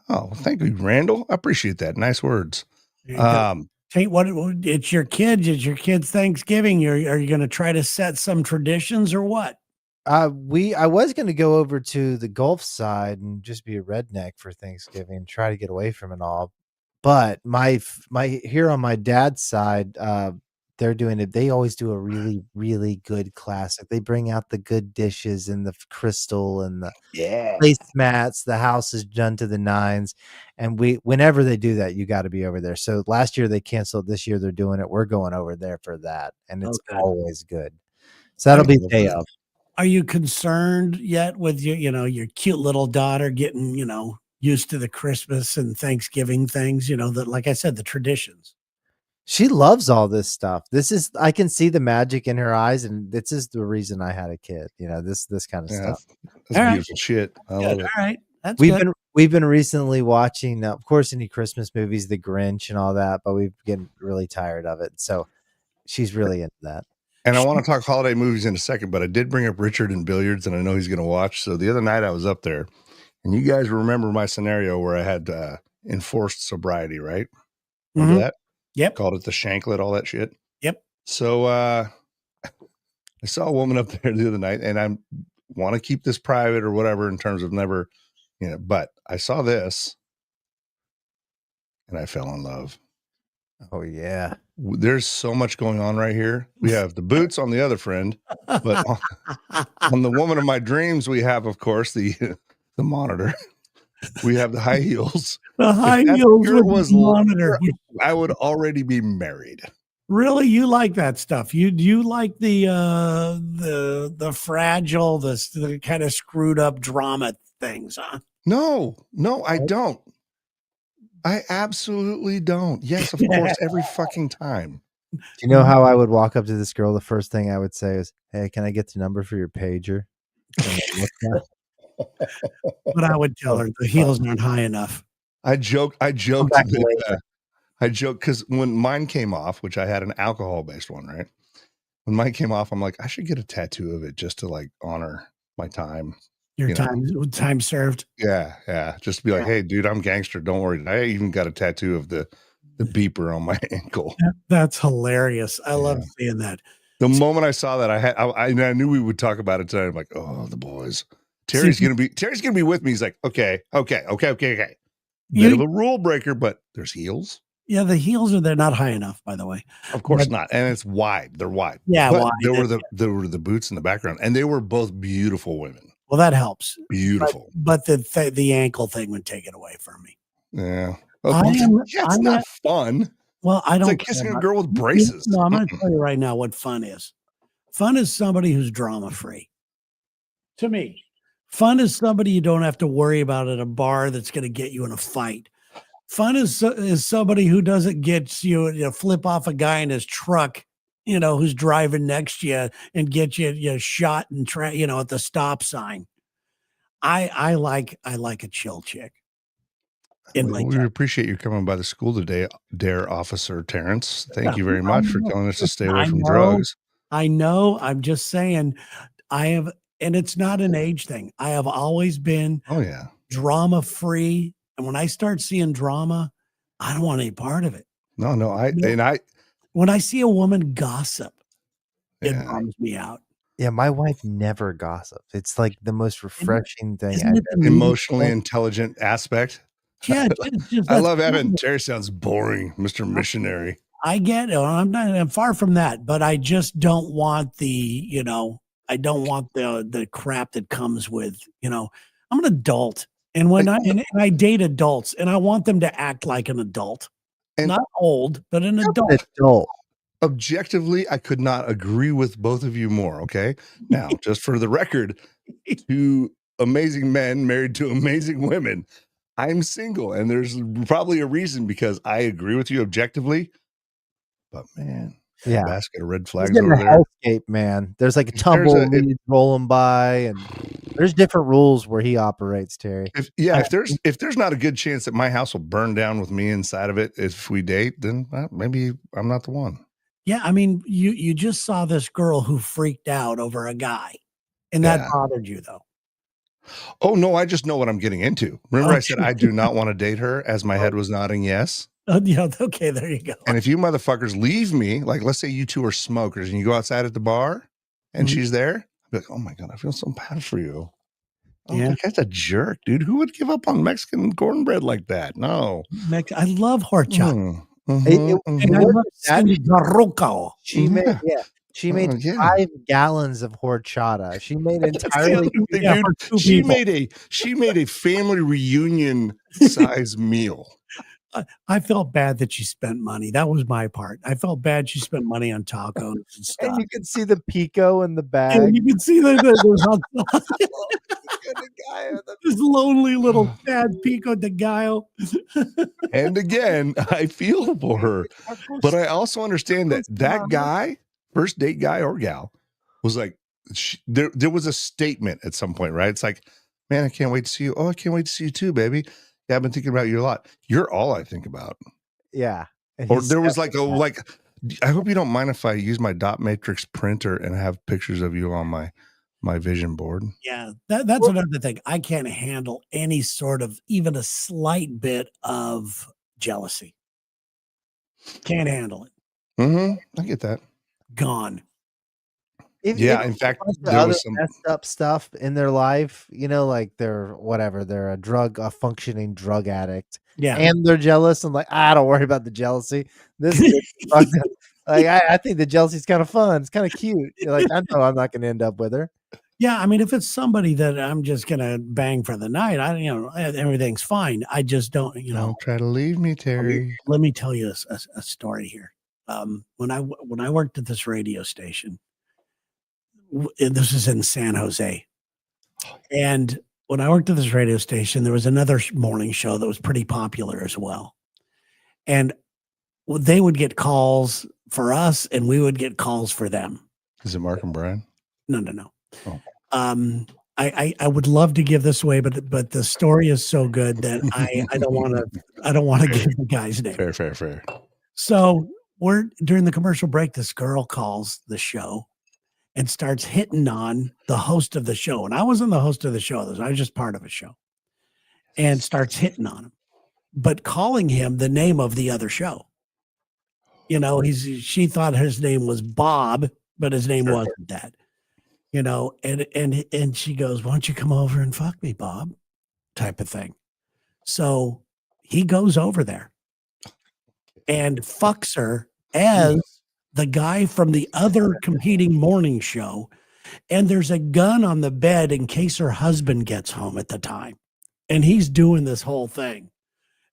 Oh, thank you, Randall. I appreciate that. Nice words. Hey, it's your kids. It's your kids' Thanksgiving. Are you going to try to set some traditions or what? I was going to go over to the Gulf side and just be a redneck for Thanksgiving and try to get away from it all. But my here on my dad's side, they're doing it. They always do a really, really good classic. They bring out the good dishes and the crystal and the placemats. The house is done to the nines. And whenever they do that, you got to be over there. So last year they canceled. This year they're doing it. We're going over there for that. And it's always good. So that'll be the day of. Are you concerned yet with your cute little daughter getting, used to the Christmas and Thanksgiving things, that, like I said, the traditions? She loves all this stuff. I can see the magic in her eyes, and this is the reason I had a kid. This kind of stuff. That's beautiful shit. I love it. All right. That's good. We've been recently watching, of course, any Christmas movies, The Grinch and all that, but we've getting really tired of it. So she's really into that. And I want to talk holiday movies in a second, but I did bring up Richard and Billiards, and I know he's going to watch. So the other night I was up there, and you guys remember my scenario where I had enforced sobriety, right? Remember that? Yep. Called it the shanklet, all that shit. Yep. So I saw a woman up there the other night, and I want to keep this private or whatever in terms of never, but I saw this, and I fell in love. Oh, yeah. There's so much going on right here. We have the boots on the other friend, but on the woman of my dreams, we have, of course, the monitor. We have the high heels. The high heels with the monitor. I would already be married. Really, you like that stuff? You like the fragile, the kind of screwed up drama things, huh? No, I don't. I absolutely don't. Yes, of course, every fucking time. Do you know how I would walk up to this girl? The first thing I would say is, "Hey, can I get the number for your pager?" But I would tell her the heels aren't high enough. I joked because when mine came off, which I had an alcohol-based one, right? When mine came off, I'm like, I should get a tattoo of it just to like honor my time. Your time served. Yeah. Just to be like, hey, dude, I'm gangster. Don't worry. I even got a tattoo of the beeper on my ankle. That's hilarious. I love seeing that. The moment I saw that, I knew we would talk about it tonight. I'm like, oh, the boys. Terry's gonna be with me. He's like, okay. Bit of a rule breaker, but there's heels. Yeah, the heels they're not high enough, by the way. Of course not. And it's wide. They're wide. Yeah, but wide. There were the boots in the background, and they were both beautiful women. Well, that helps. Beautiful. But the ankle thing would take it away from me. Yeah. It's not fun. Well, I don't. It's like kissing a girl with braces. No, I'm going to tell you right now what fun is. Fun is somebody who's drama free. To me, fun is somebody you don't have to worry about at a bar that's going to get you in a fight. Fun is somebody who doesn't get you flip off a guy in his truck, who's driving next to you and get you shot and at the stop sign. I like a chill chick. We appreciate you coming by the school today, Dare Officer Terrence. Thank you very much for telling us to stay away from drugs. I know. I'm just saying, I have And it's not an age thing. I have always been Oh yeah. drama free. And when I start seeing drama, I don't want any part of it. No, No. When I see a woman gossip, it yeah. bums me out. Yeah, my wife never gossips. It's like the most refreshing thing. Isn't it the Emotionally intelligent aspect. Yeah, it's just, I that's love having normal. Terry sounds boring, Mr. Missionary. I get it. I'm far from that, but I just don't want I don't want the crap that comes with, I'm an adult. And when and I date adults and I want them to act like an adult, And- not old, but an adult. Objectively, I could not agree with both of you more. Okay. Now, just for the record, two amazing men married to amazing women. I'm single, and there's probably a reason because I agree with you objectively. But man, Yeah, a basket of red He's flags getting over a there. hellscape, man. There's like a tumbleweed rolling by, and there's different rules where he operates, Terry. If there's not a good chance that my house will burn down with me inside of it if we date, then maybe I'm not the one. Yeah, I mean, you just saw this girl who freaked out over a guy, and that bothered you, though. Oh no, I just know what I'm getting into. Remember, I said I do not want to date her, as my head was nodding yes. Yeah, okay, there you go. And if you motherfuckers leave me, like let's say you two are smokers and you go outside at the bar and she's there, I'd be like, oh my God, I feel so bad for you. Oh, that guy's a jerk, dude. Who would give up on Mexican cornbread like that? No. I love horchata. She made 5 gallons of horchata. She made entirely. She made a family reunion size meal. I felt bad that she spent money. That was my part. I felt bad she spent money on tacos and stuff. And you could see the pico in the bag. And you can see this lonely little sad pico de gallo. And again, I feel for her, but I also understand that guy, first date guy or gal, was like, there was a statement at some point, right? It's like, man, I can't wait to see you. Oh, I can't wait to see you too, baby. Yeah, I've been thinking about you a lot. You're all I think about. Yeah. Or there was like I hope you don't mind if I use my dot matrix printer and have pictures of you on my vision board. Yeah, that's another thing. I can't handle any sort of even a slight bit of jealousy. Can't handle it. I get that. Gone. In fact, there was some messed up stuff in their life, like they're a functioning drug addict. Yeah. And they're jealous. And like, don't worry about the jealousy. This is like, I think the jealousy is kind of fun. It's kind of cute. You're like, I know I'm not going to end up with her. Yeah. I mean, if it's somebody that I'm just going to bang for the night, everything's fine. I just don't, Don't try to leave me, Terry. Let me tell you a story here. When I worked at this radio station, this was in San Jose. And when I worked at this radio station, there was another morning show that was pretty popular as well. And they would get calls for us and we would get calls for them. Is it Mark and Brian? No. Oh. I would love to give this away, but the story is so good that I don't want to give the guy's name. Fair. So during the commercial break, this girl calls the show and starts hitting on the host of the show. And I wasn't the host of the show. I was just part of a show. And starts hitting on him, but calling him the name of the other show. She thought his name was Bob, but his name wasn't that. And she goes, why don't you come over and fuck me, Bob? Type of thing. So he goes over there and fucks her as the guy from the other competing morning show. And there's a gun on the bed in case her husband gets home at the time. And he's doing this whole thing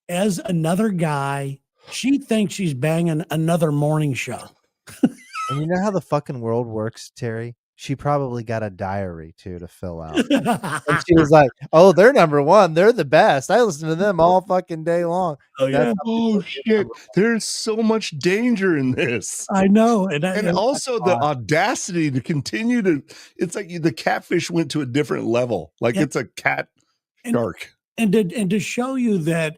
as another guy. She thinks she's banging another morning show. And you know how the fucking world works, Terry? She probably got a diary too to fill out. And she was like, oh, they're number one. They're the best. I listen to them all fucking day long. Oh shit. There's so much danger in this. I know. And also the audacity to continue to, it's like the catfish went to a different level. Like it's a cat shark. And to show you that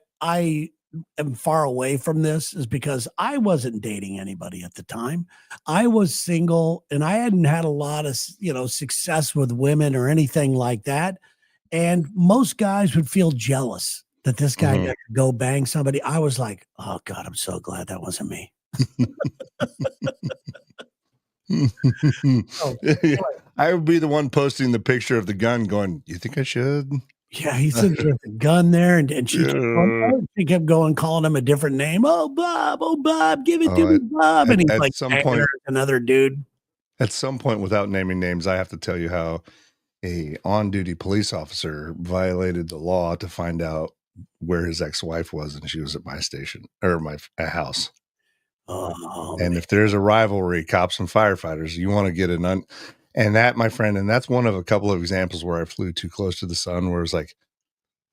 am far away from this is because I wasn't dating anybody at the time. I was single and I hadn't had a lot of, success with women or anything like that. And most guys would feel jealous that this guy got to go bang somebody. I was like, oh God, I'm so glad that wasn't me. Oh, I would be the one posting the picture of the gun going, you think I should? yeah, he said there's a gun there, and she kept going, calling him a different name. Oh, Bob, give it to me, Bob. And he's at like, some point, another dude. At some point, without naming names, I have to tell you how a on-duty police officer violated the law to find out where his ex-wife was, and she was at my station or my house. Oh, and man. if there's a rivalry, cops and firefighters, you want to get and that, my friend, and that's one of a couple of examples where I flew too close to the sun, where it's like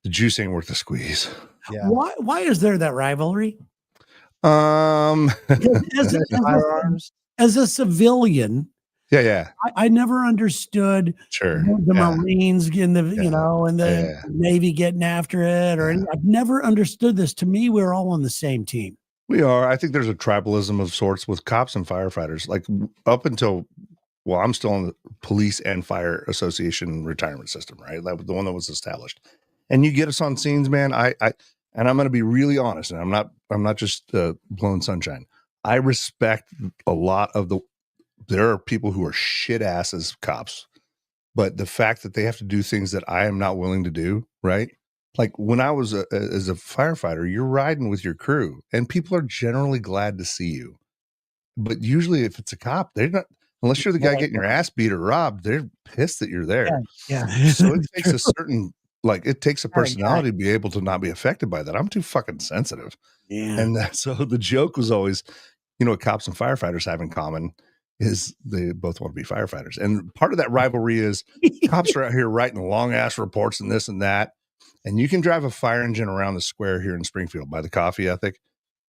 the juice ain't worth the squeeze. Yeah. Why is there that rivalry? As a civilian, yeah, I never understood sure the Marines getting the and the Yeah. Navy getting after it, or I've never understood this. To me, we're all on the same team. We are. I think there's a tribalism of sorts with cops and firefighters. Like up until, well, I'm still in the Police and Fire Association retirement system, right? That was the one that was established. And you get us on scenes, man. I and I'm going to be really honest, and I'm not just blowing sunshine. I respect a lot of there are people who are shit asses cops, but the fact that they have to do things that I am not willing to do, right? Like when I was as a firefighter, you're riding with your crew and people are generally glad to see you. But usually if it's a cop, they're not, unless you're the guy getting your ass beat or robbed, they're pissed that you're there. Yeah. So it takes a certain, it takes a personality to be able to not be affected by that. I'm too fucking sensitive. Yeah. And so the joke was always, what cops and firefighters have in common is they both want to be firefighters. And part of that rivalry is cops are out here writing long ass reports and this and that. And you can drive a fire engine around the square here in Springfield by the coffee ethic.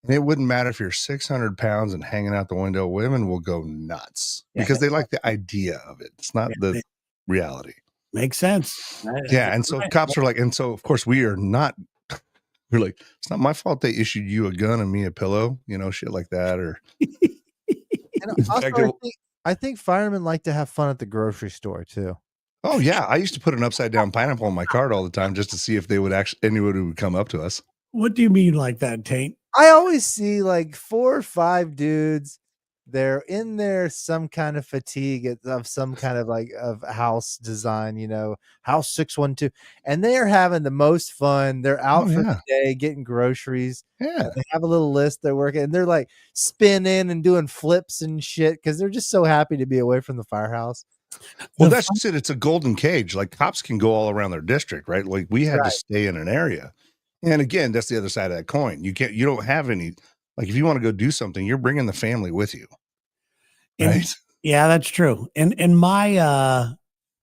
And it wouldn't matter if you're 600 pounds and hanging out the window. Women will go nuts because they like the idea of it. It's not the reality. Makes sense. Yeah. And so cops are like, and so of course we're like, it's not my fault they issued you a gun and me a pillow, shit like that. Or and also, I think firemen like to have fun at the grocery store too. Oh yeah, I used to put an upside down pineapple on my card all the time just to see if anybody would come up to us. What do you mean like that, Taint? I always see like 4 or 5 dudes. They're in there some kind of fatigue of some kind of of house design, house 612, and they are having the most fun. They're out for the day getting groceries. Yeah, they have a little list they're working, and they're like spinning and doing flips and shit because they're just so happy to be away from the firehouse. Well, that's just it. It's a golden cage. Like cops can go all around their district, right? Like we had to stay in an area. And again, that's the other side of that coin. You don't have any, like if you want to go do something, you're bringing the family with you. Right. Yeah, that's true. In my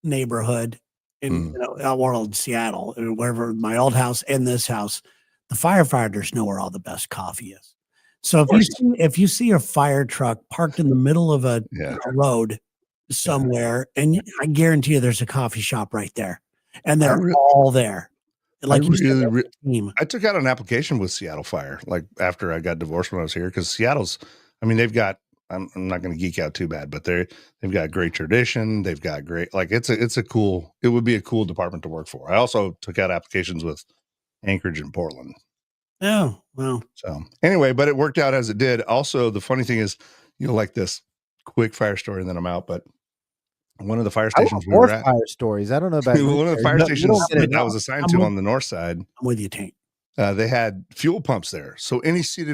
neighborhood in Outworld, Seattle, wherever my old house and this house, the firefighters know where all the best coffee is. So if you see a fire truck parked in the middle of a road somewhere, and I guarantee you there's a coffee shop right there, and they're all there. Like I took out an application with Seattle Fire, like after I got divorced when I was here, because Seattle's, they've got, I'm not going to geek out too bad, but they've got great tradition. They've got great, it would be a cool department to work for. I also took out applications with Anchorage and Portland. Oh, well. So anyway, but it worked out as it did. Also, the funny thing is, like this quick fire story and then I'm out, but one of the fire stations we were at. Fire stories. I don't know about one of the fire stations that I was assigned to on the north side. I'm with you, Tank. They had fuel pumps there, so any city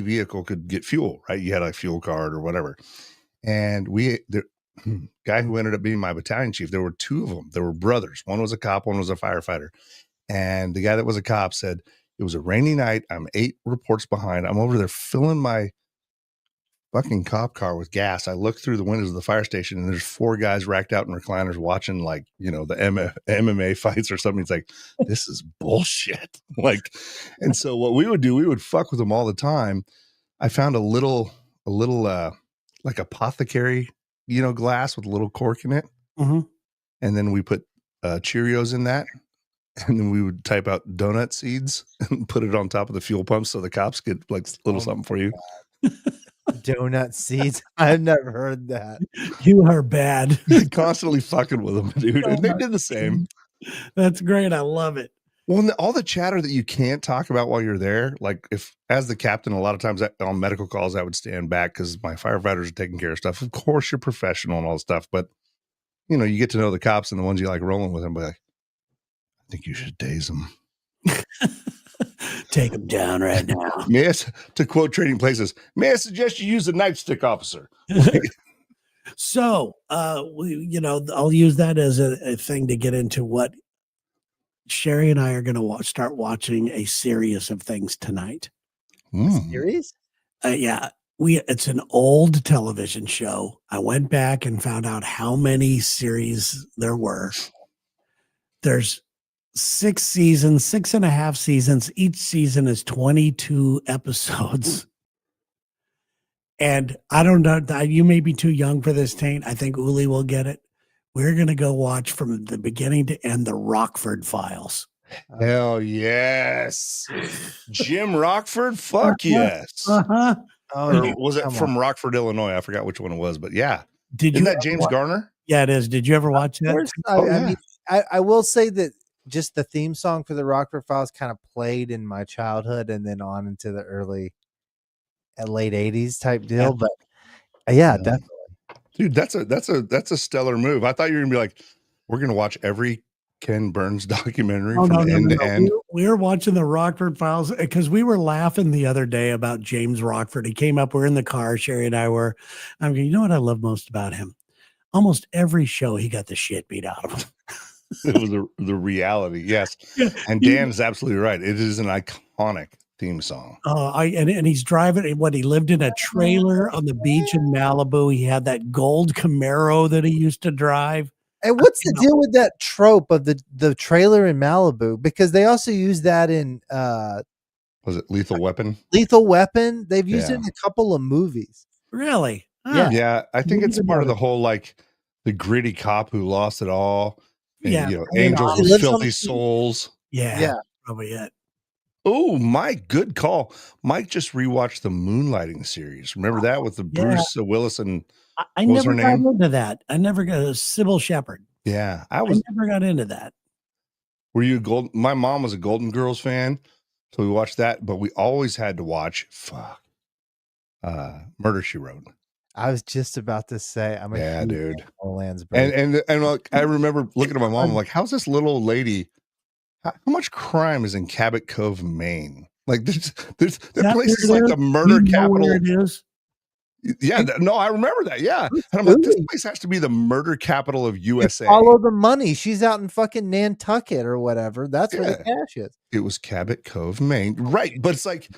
vehicle could get fuel. Right, you had a fuel card or whatever. And the guy who ended up being my battalion chief, there were 2 of them. They were brothers. One was a cop, one was a firefighter. And the guy that was a cop said it was a rainy night. I'm 8 reports behind. I'm over there filling my fucking cop car with gas. I look through the windows of the fire station and there's 4 guys racked out in recliners watching the MMA fights or something. It's like, this is bullshit. And so what we would do, we would fuck with them all the time. I found a little like apothecary, glass with a little cork in it. Mm-hmm. And then we put Cheerios in that. and then we would type out donut seeds and put it on top of the fuel pump so the cops get like a little something for you. Donut seeds. I've never heard that. You are bad. Constantly fucking with them, dude. And they did the same. That's great. I love it. Well, and all the chatter that you can't talk about while you're there, like if as the captain, a lot of times on medical calls, I would stand back because my firefighters are taking care of stuff. Of course, you're professional and all this stuff, but you know, you get to know the cops and the ones you like rolling with them. But like, I think you should daze them. Take them down right now. To quote Trading Places, may I suggest you use a nightstick, officer? So, I'll use that as a thing to get into what Sherry and I are going to start watching a series of things tonight. Series? Yeah, it's an old television show. I went back and found out how many series there were. There's 6 seasons, 6.5 seasons. Each season is 22 episodes. And I don't know, you may be too young for this, Taint. I think Uli will get it. We're going to go watch from the beginning to end the Rockford Files. Hell yes. Jim Rockford? Fuck yes. Uh-huh. Oh, Was it from Rockford, Illinois? I forgot which one it was, but yeah. Isn't that James Garner? Yeah, it is. Did you ever watch that? I mean, I will say that just the theme song for the Rockford Files kind of played in my childhood and then on into the late 80s type deal. Yeah. But yeah, definitely. Dude, that's a stellar move. I thought you were gonna be like, we're gonna watch every Ken Burns documentary from end to end. We were watching the Rockford Files because we were laughing the other day about James Rockford. He came up, we're in the car, Sherry and I were. I'm going, you know what I love most about him? Almost every show he got the shit beat out of him. It was the reality, yes. Yeah. And Dan is absolutely right. It is an iconic theme song. And he's driving. He lived in a trailer on the beach in Malibu. He had that gold Camaro that he used to drive. And what's the deal with that trope of the trailer in Malibu? Because they also use that in was it Lethal Weapon? Lethal Weapon. They've used it in a couple of movies. Really? Huh. Yeah. I think it's part of the whole like the gritty cop who lost it all. And, yeah, angels with filthy souls. Yeah, probably it. Oh, Mike, good call. Mike just rewatched the Moonlighting series. Remember that with the Bruce Willis and I never got into that. I never got Sybil Shepherd. Yeah, I never got into that. Were you my mom was a Golden Girls fan, so we watched that, but we always had to watch Murder, She Wrote. I was just about to say, I'm a dude. Lansbury. And like, I remember looking at my mom, I'm like, how's this little old lady? How much crime is in Cabot Cove, Maine? Like that place is like the murder capital. Where it is? Yeah, no, I remember that. Yeah, and I'm like, this place has to be the murder capital of USA. Follow the money. She's out in fucking Nantucket or whatever. That's where the cash is. It was Cabot Cove, Maine, right? But it's like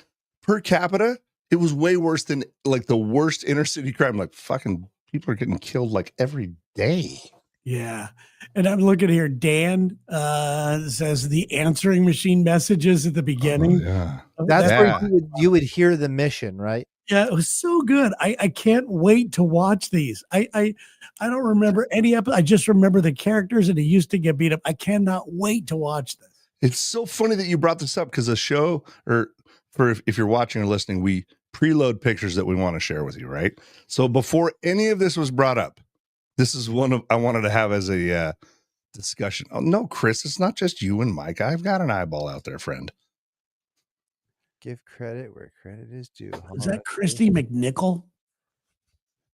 per capita, it was way worse than like the worst inner city crime. Like fucking people are getting killed like every day. Yeah. And I'm looking here. Dan says the answering machine messages at the beginning. Yeah. That's where you would hear the mission, right? Yeah, it was so good. I can't wait to watch these. I don't remember any episode. I just remember the characters and he used to get beat up. I cannot wait to watch this. It's so funny that you brought this up because the show, or if you're watching or listening, we preload pictures that we want to share with you, right? So before any of this was brought up, this is one of I wanted to have as a discussion. Oh no, Chris, it's not just you and Mike. I've got an eyeball out there, friend. Give credit where credit is due. Is that Christy McNichol?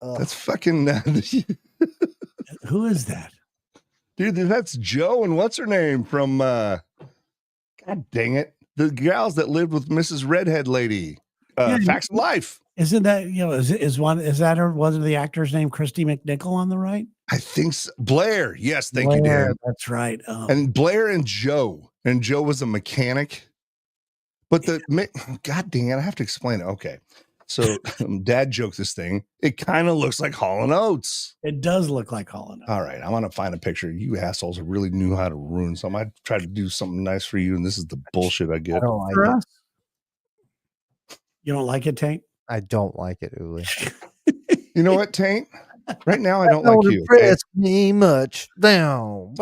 That's fucking who is that? Dude, that's Joe and what's her name from God dang it. The gals that lived with Mrs. Redhead Lady. Facts of Life. Isn't that, is that her, wasn't the actor's name Christy McNichol on the right? I think so. Blair. Yes, thank you, Dan. That's right. And Blair and Joe. And Joe was a mechanic. But God dang it, I have to explain it. Okay. So Dad joked this thing. It kind of looks like Hall & Oates. It does look like Hall & Oates. All right. I want to find a picture. You assholes really knew how to ruin something. I tried to do something nice for you, and this is the bullshit I get. I don't like it. You don't like it, Taint? I don't like it, Uli. You know what, Taint? Right now, I don't like you. Impress me much. Down.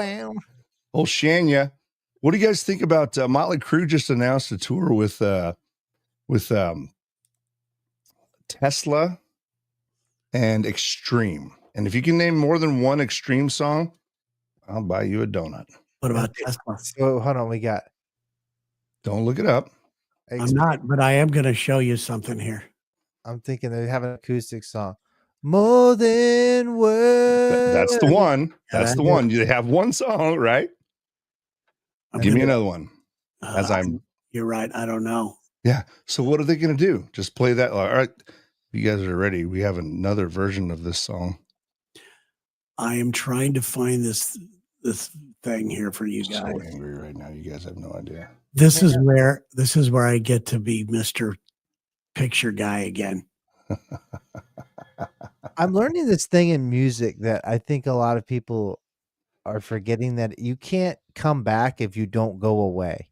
Old Shania. What do you guys think about Motley Crue just announced a tour with Tesla and Extreme? And if you can name more than one Extreme song, I'll buy you a donut. What about Tesla? So hold on, we got. Don't look it up. I'm not, but I am going to show you something here. I'm thinking they have an acoustic song. More than words. That's the one. Yeah, That's that the is- one. You have one song, right? I'm Give me gonna- another one. As I'm. You're right. I don't know. Yeah. So what are they going to do? Just play that. All right. If you guys are ready, we have another version of this song. I am trying to find this thing here for you I'm guys. so angry right now. You guys have no idea. This is where I get to be Mr. Picture Guy again. I'm learning this thing in music that I think a lot of people are forgetting, that you can't come back if you don't go away.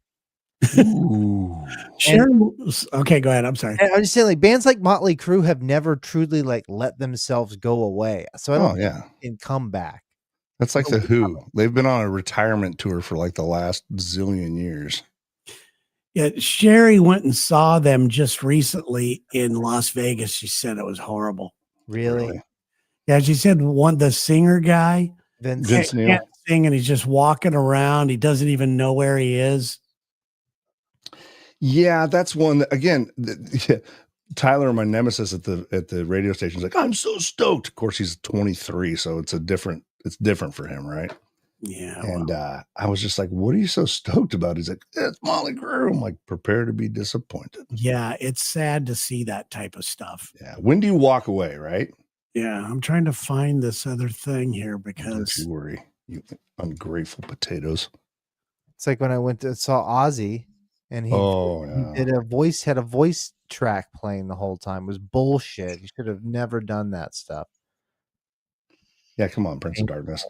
Ooh. Okay, go ahead. I'm sorry. And I'm just saying, like, bands like Motley Crue have never truly like let themselves go away. So I don't Oh think yeah. they can come back. That's like the Who. They've been on a retirement tour for like the last zillion years. Yeah, Sherry went and saw them just recently in Las Vegas. She said it was horrible. Really? Yeah, she said the singer guy Vince Neil. can't sing and he's just walking around. He doesn't even know where he is. Yeah, that's one that, again, Tyler, my nemesis at the radio station, is like, I'm so stoked. Of course, he's 23, so it's different for him, right? Yeah. And I was just like, what are you so stoked about? He's like, it's Motley Crue. I'm like, prepare to be disappointed. Yeah, it's sad to see that type of stuff. Yeah. When do you walk away, right? Yeah, I'm trying to find this other thing here Don't because you worry, you ungrateful potatoes. It's like when I went to saw Ozzy, and he had a voice track playing the whole time. It was bullshit. You should have never done that stuff. Yeah, come on, Prince of Darkness.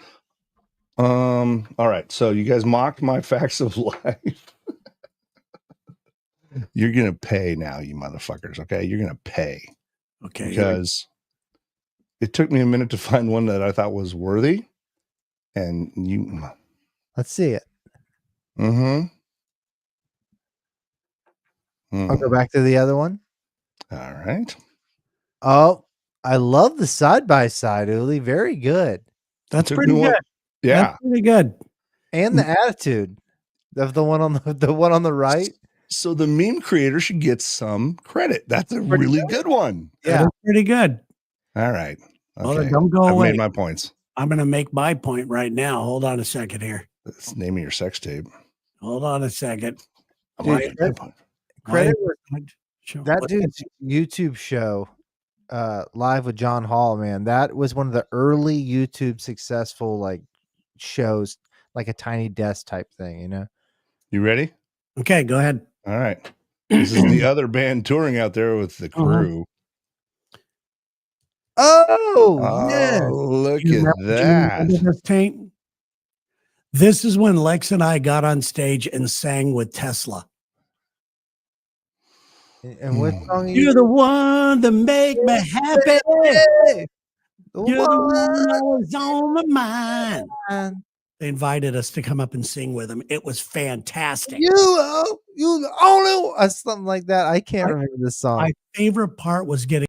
All right. So you guys mocked my facts of life. You're gonna pay now, you motherfuckers. Okay, you're gonna pay. Okay. Because it took me a minute to find one that I thought was worthy, and you. Let's see it. Mm-hmm. I'll go back to the other one. All right. Oh, I love the side by side, Uli. Very good. That's pretty good. Yeah, That's pretty good. And the attitude of the one on the one on the right. So the meme creator should get some credit. That's a really good one. Yeah, That's pretty good. All right. Well, Okay. don't go I've away. made my points. I'm going to make my point right now. Hold on a second here. That's the name of your sex tape. Hold on a second. Dude, credit that dude's YouTube show, Live with John Hall, man. That was one of the early YouTube successful like shows, like a Tiny Desk type thing, you know. You ready? Okay, go ahead. All right. This is the other band touring out there with the crew. Oh, yeah. Look You at that. remember this, Taint? This is when Lex and I got on stage and sang with Tesla. And what song? You're the one that make me happy. You're the one that was on my mind. They invited us to come up and sing with them. It was fantastic. You the only one, something like that. I can't remember this song. My favorite part was getting.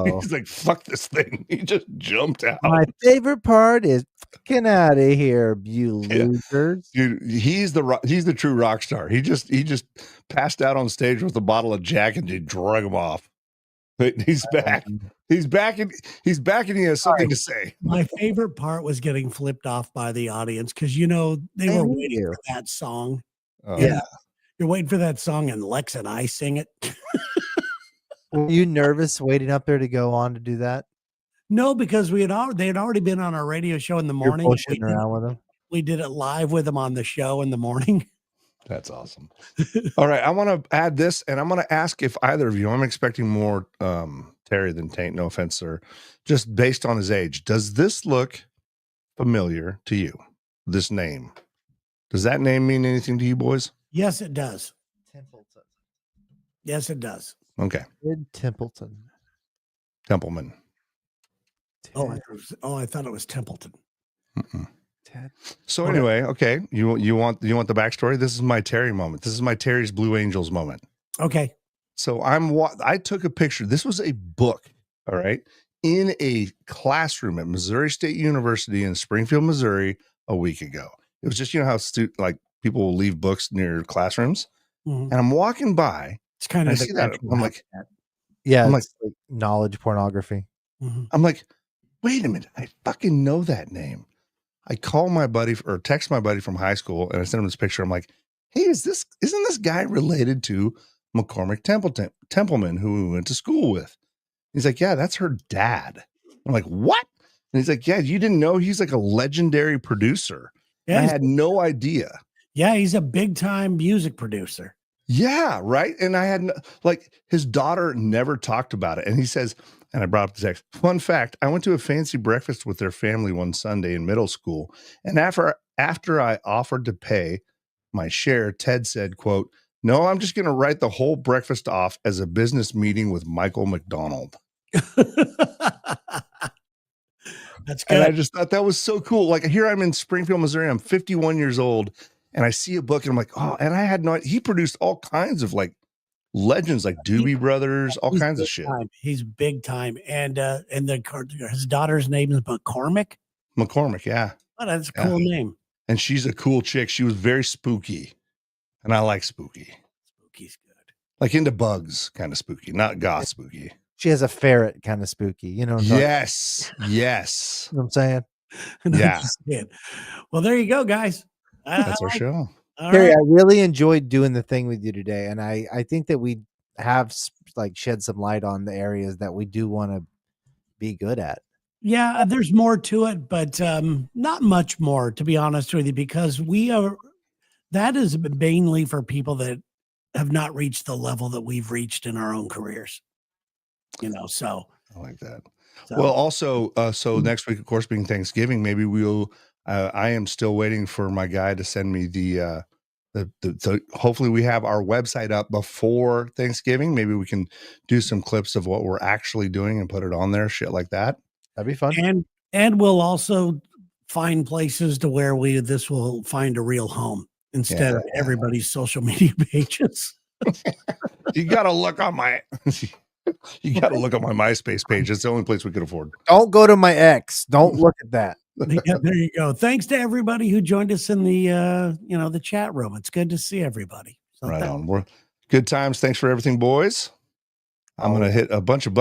He's like, fuck this thing. He just jumped out. My favorite part is fucking out of here, you losers. Dude, he's the true rock star. He just passed out on stage with a bottle of Jack and they drug him off. But he's back. He's back and he has something to say. My favorite part was getting flipped off by the audience because they were waiting for that song. Oh, yeah. You're waiting for that song and Lex and I sing it. Were you nervous waiting up there to go on to do that? No, because they had already been on our radio show in the morning. You're bullshitting around with them. We did it live with them on the show in the morning. That's awesome. All right. I want to add this and I'm going to ask if either of you, I'm expecting more Terry than Taint, no offense, sir, just based on his age. Does this look familiar to you? This name? Does that name mean anything to you boys? Yes, it does. Templeton. Yes, it does. Okay. Ted Templeton. Templeman. I thought it was Templeton. Mm-mm. Ted. So Okay. anyway, okay, you want the backstory? This is my Terry moment. This is my Terry's Blue Angels moment. Okay. So I took a picture. This was a book, all right, in a classroom at Missouri State University in Springfield, Missouri, a week ago. It was just, you know how like people will leave books near classrooms, Mhm. and I'm walking by, It's kind and I of the see that. natural I'm like, habitat. Yeah, I'm it's like knowledge pornography. Mhm. I'm like, wait a minute, I fucking know that name. I call my buddy or text my buddy from high school, and I send him this picture. I'm like, hey, isn't this guy related to McCormick Templeman, who we went to school with? He's like, yeah, that's her dad. I'm like, what? And he's like, yeah, you didn't know he's like a legendary producer. Yeah, I had no idea. yeah, he's a big time music producer. Yeah, right. And I had like his daughter never talked about it. And he says, and I brought up the text. Fun fact: I went to a fancy breakfast with their family one Sunday in middle school, and after I offered to pay my share, Ted said, "quote No, I'm just going to write the whole breakfast off as a business meeting with Michael McDonald." That's And I good. just thought that was so cool. Like here I'm in Springfield, Missouri. I'm 51 years old, and I see a book, and I'm like, oh, and I had no. He produced all kinds of like legends, like Doobie Brothers, all He's kinds of big shit. time. He's big time. And his daughter's name is McCormick. McCormick, yeah. Oh, that's a Yeah. cool name. And she's a cool chick. She was very spooky, and I like spooky, Spooky's good. like into bugs, kind of spooky, not goth spooky. She has a ferret kind of spooky. You know what I'm talking Yes, yes, You know what I'm saying? And I'm Yeah. just saying. Well, there you go, guys. that's our show. All Terry, right. I really enjoyed doing the thing with you today, and I think that we have like shed some light on the areas that we do want to be good at. Yeah, there's more to it, but not much more, to be honest with you, because that is mainly for people that have not reached the level that we've reached in our own careers. So I like that. So- Well, also, so next week, of course, being Thanksgiving, maybe we'll. I am still waiting for my guy to send me the hopefully we have our website up before Thanksgiving. Maybe we can do some clips of what we're actually doing and put it on there, shit like that. That'd be fun. and we'll also find places to where this will find a real home instead of everybody's social media pages. You got to look on my. You got to look at my MySpace page. It's the only place we could afford. Don't go to my ex. Don't look at that. Yeah, there you go. Thanks to everybody who joined us in the the chat room. It's good to see everybody. So Right on. We're good times. Thanks for everything, boys. I'm going to hit a bunch of buttons.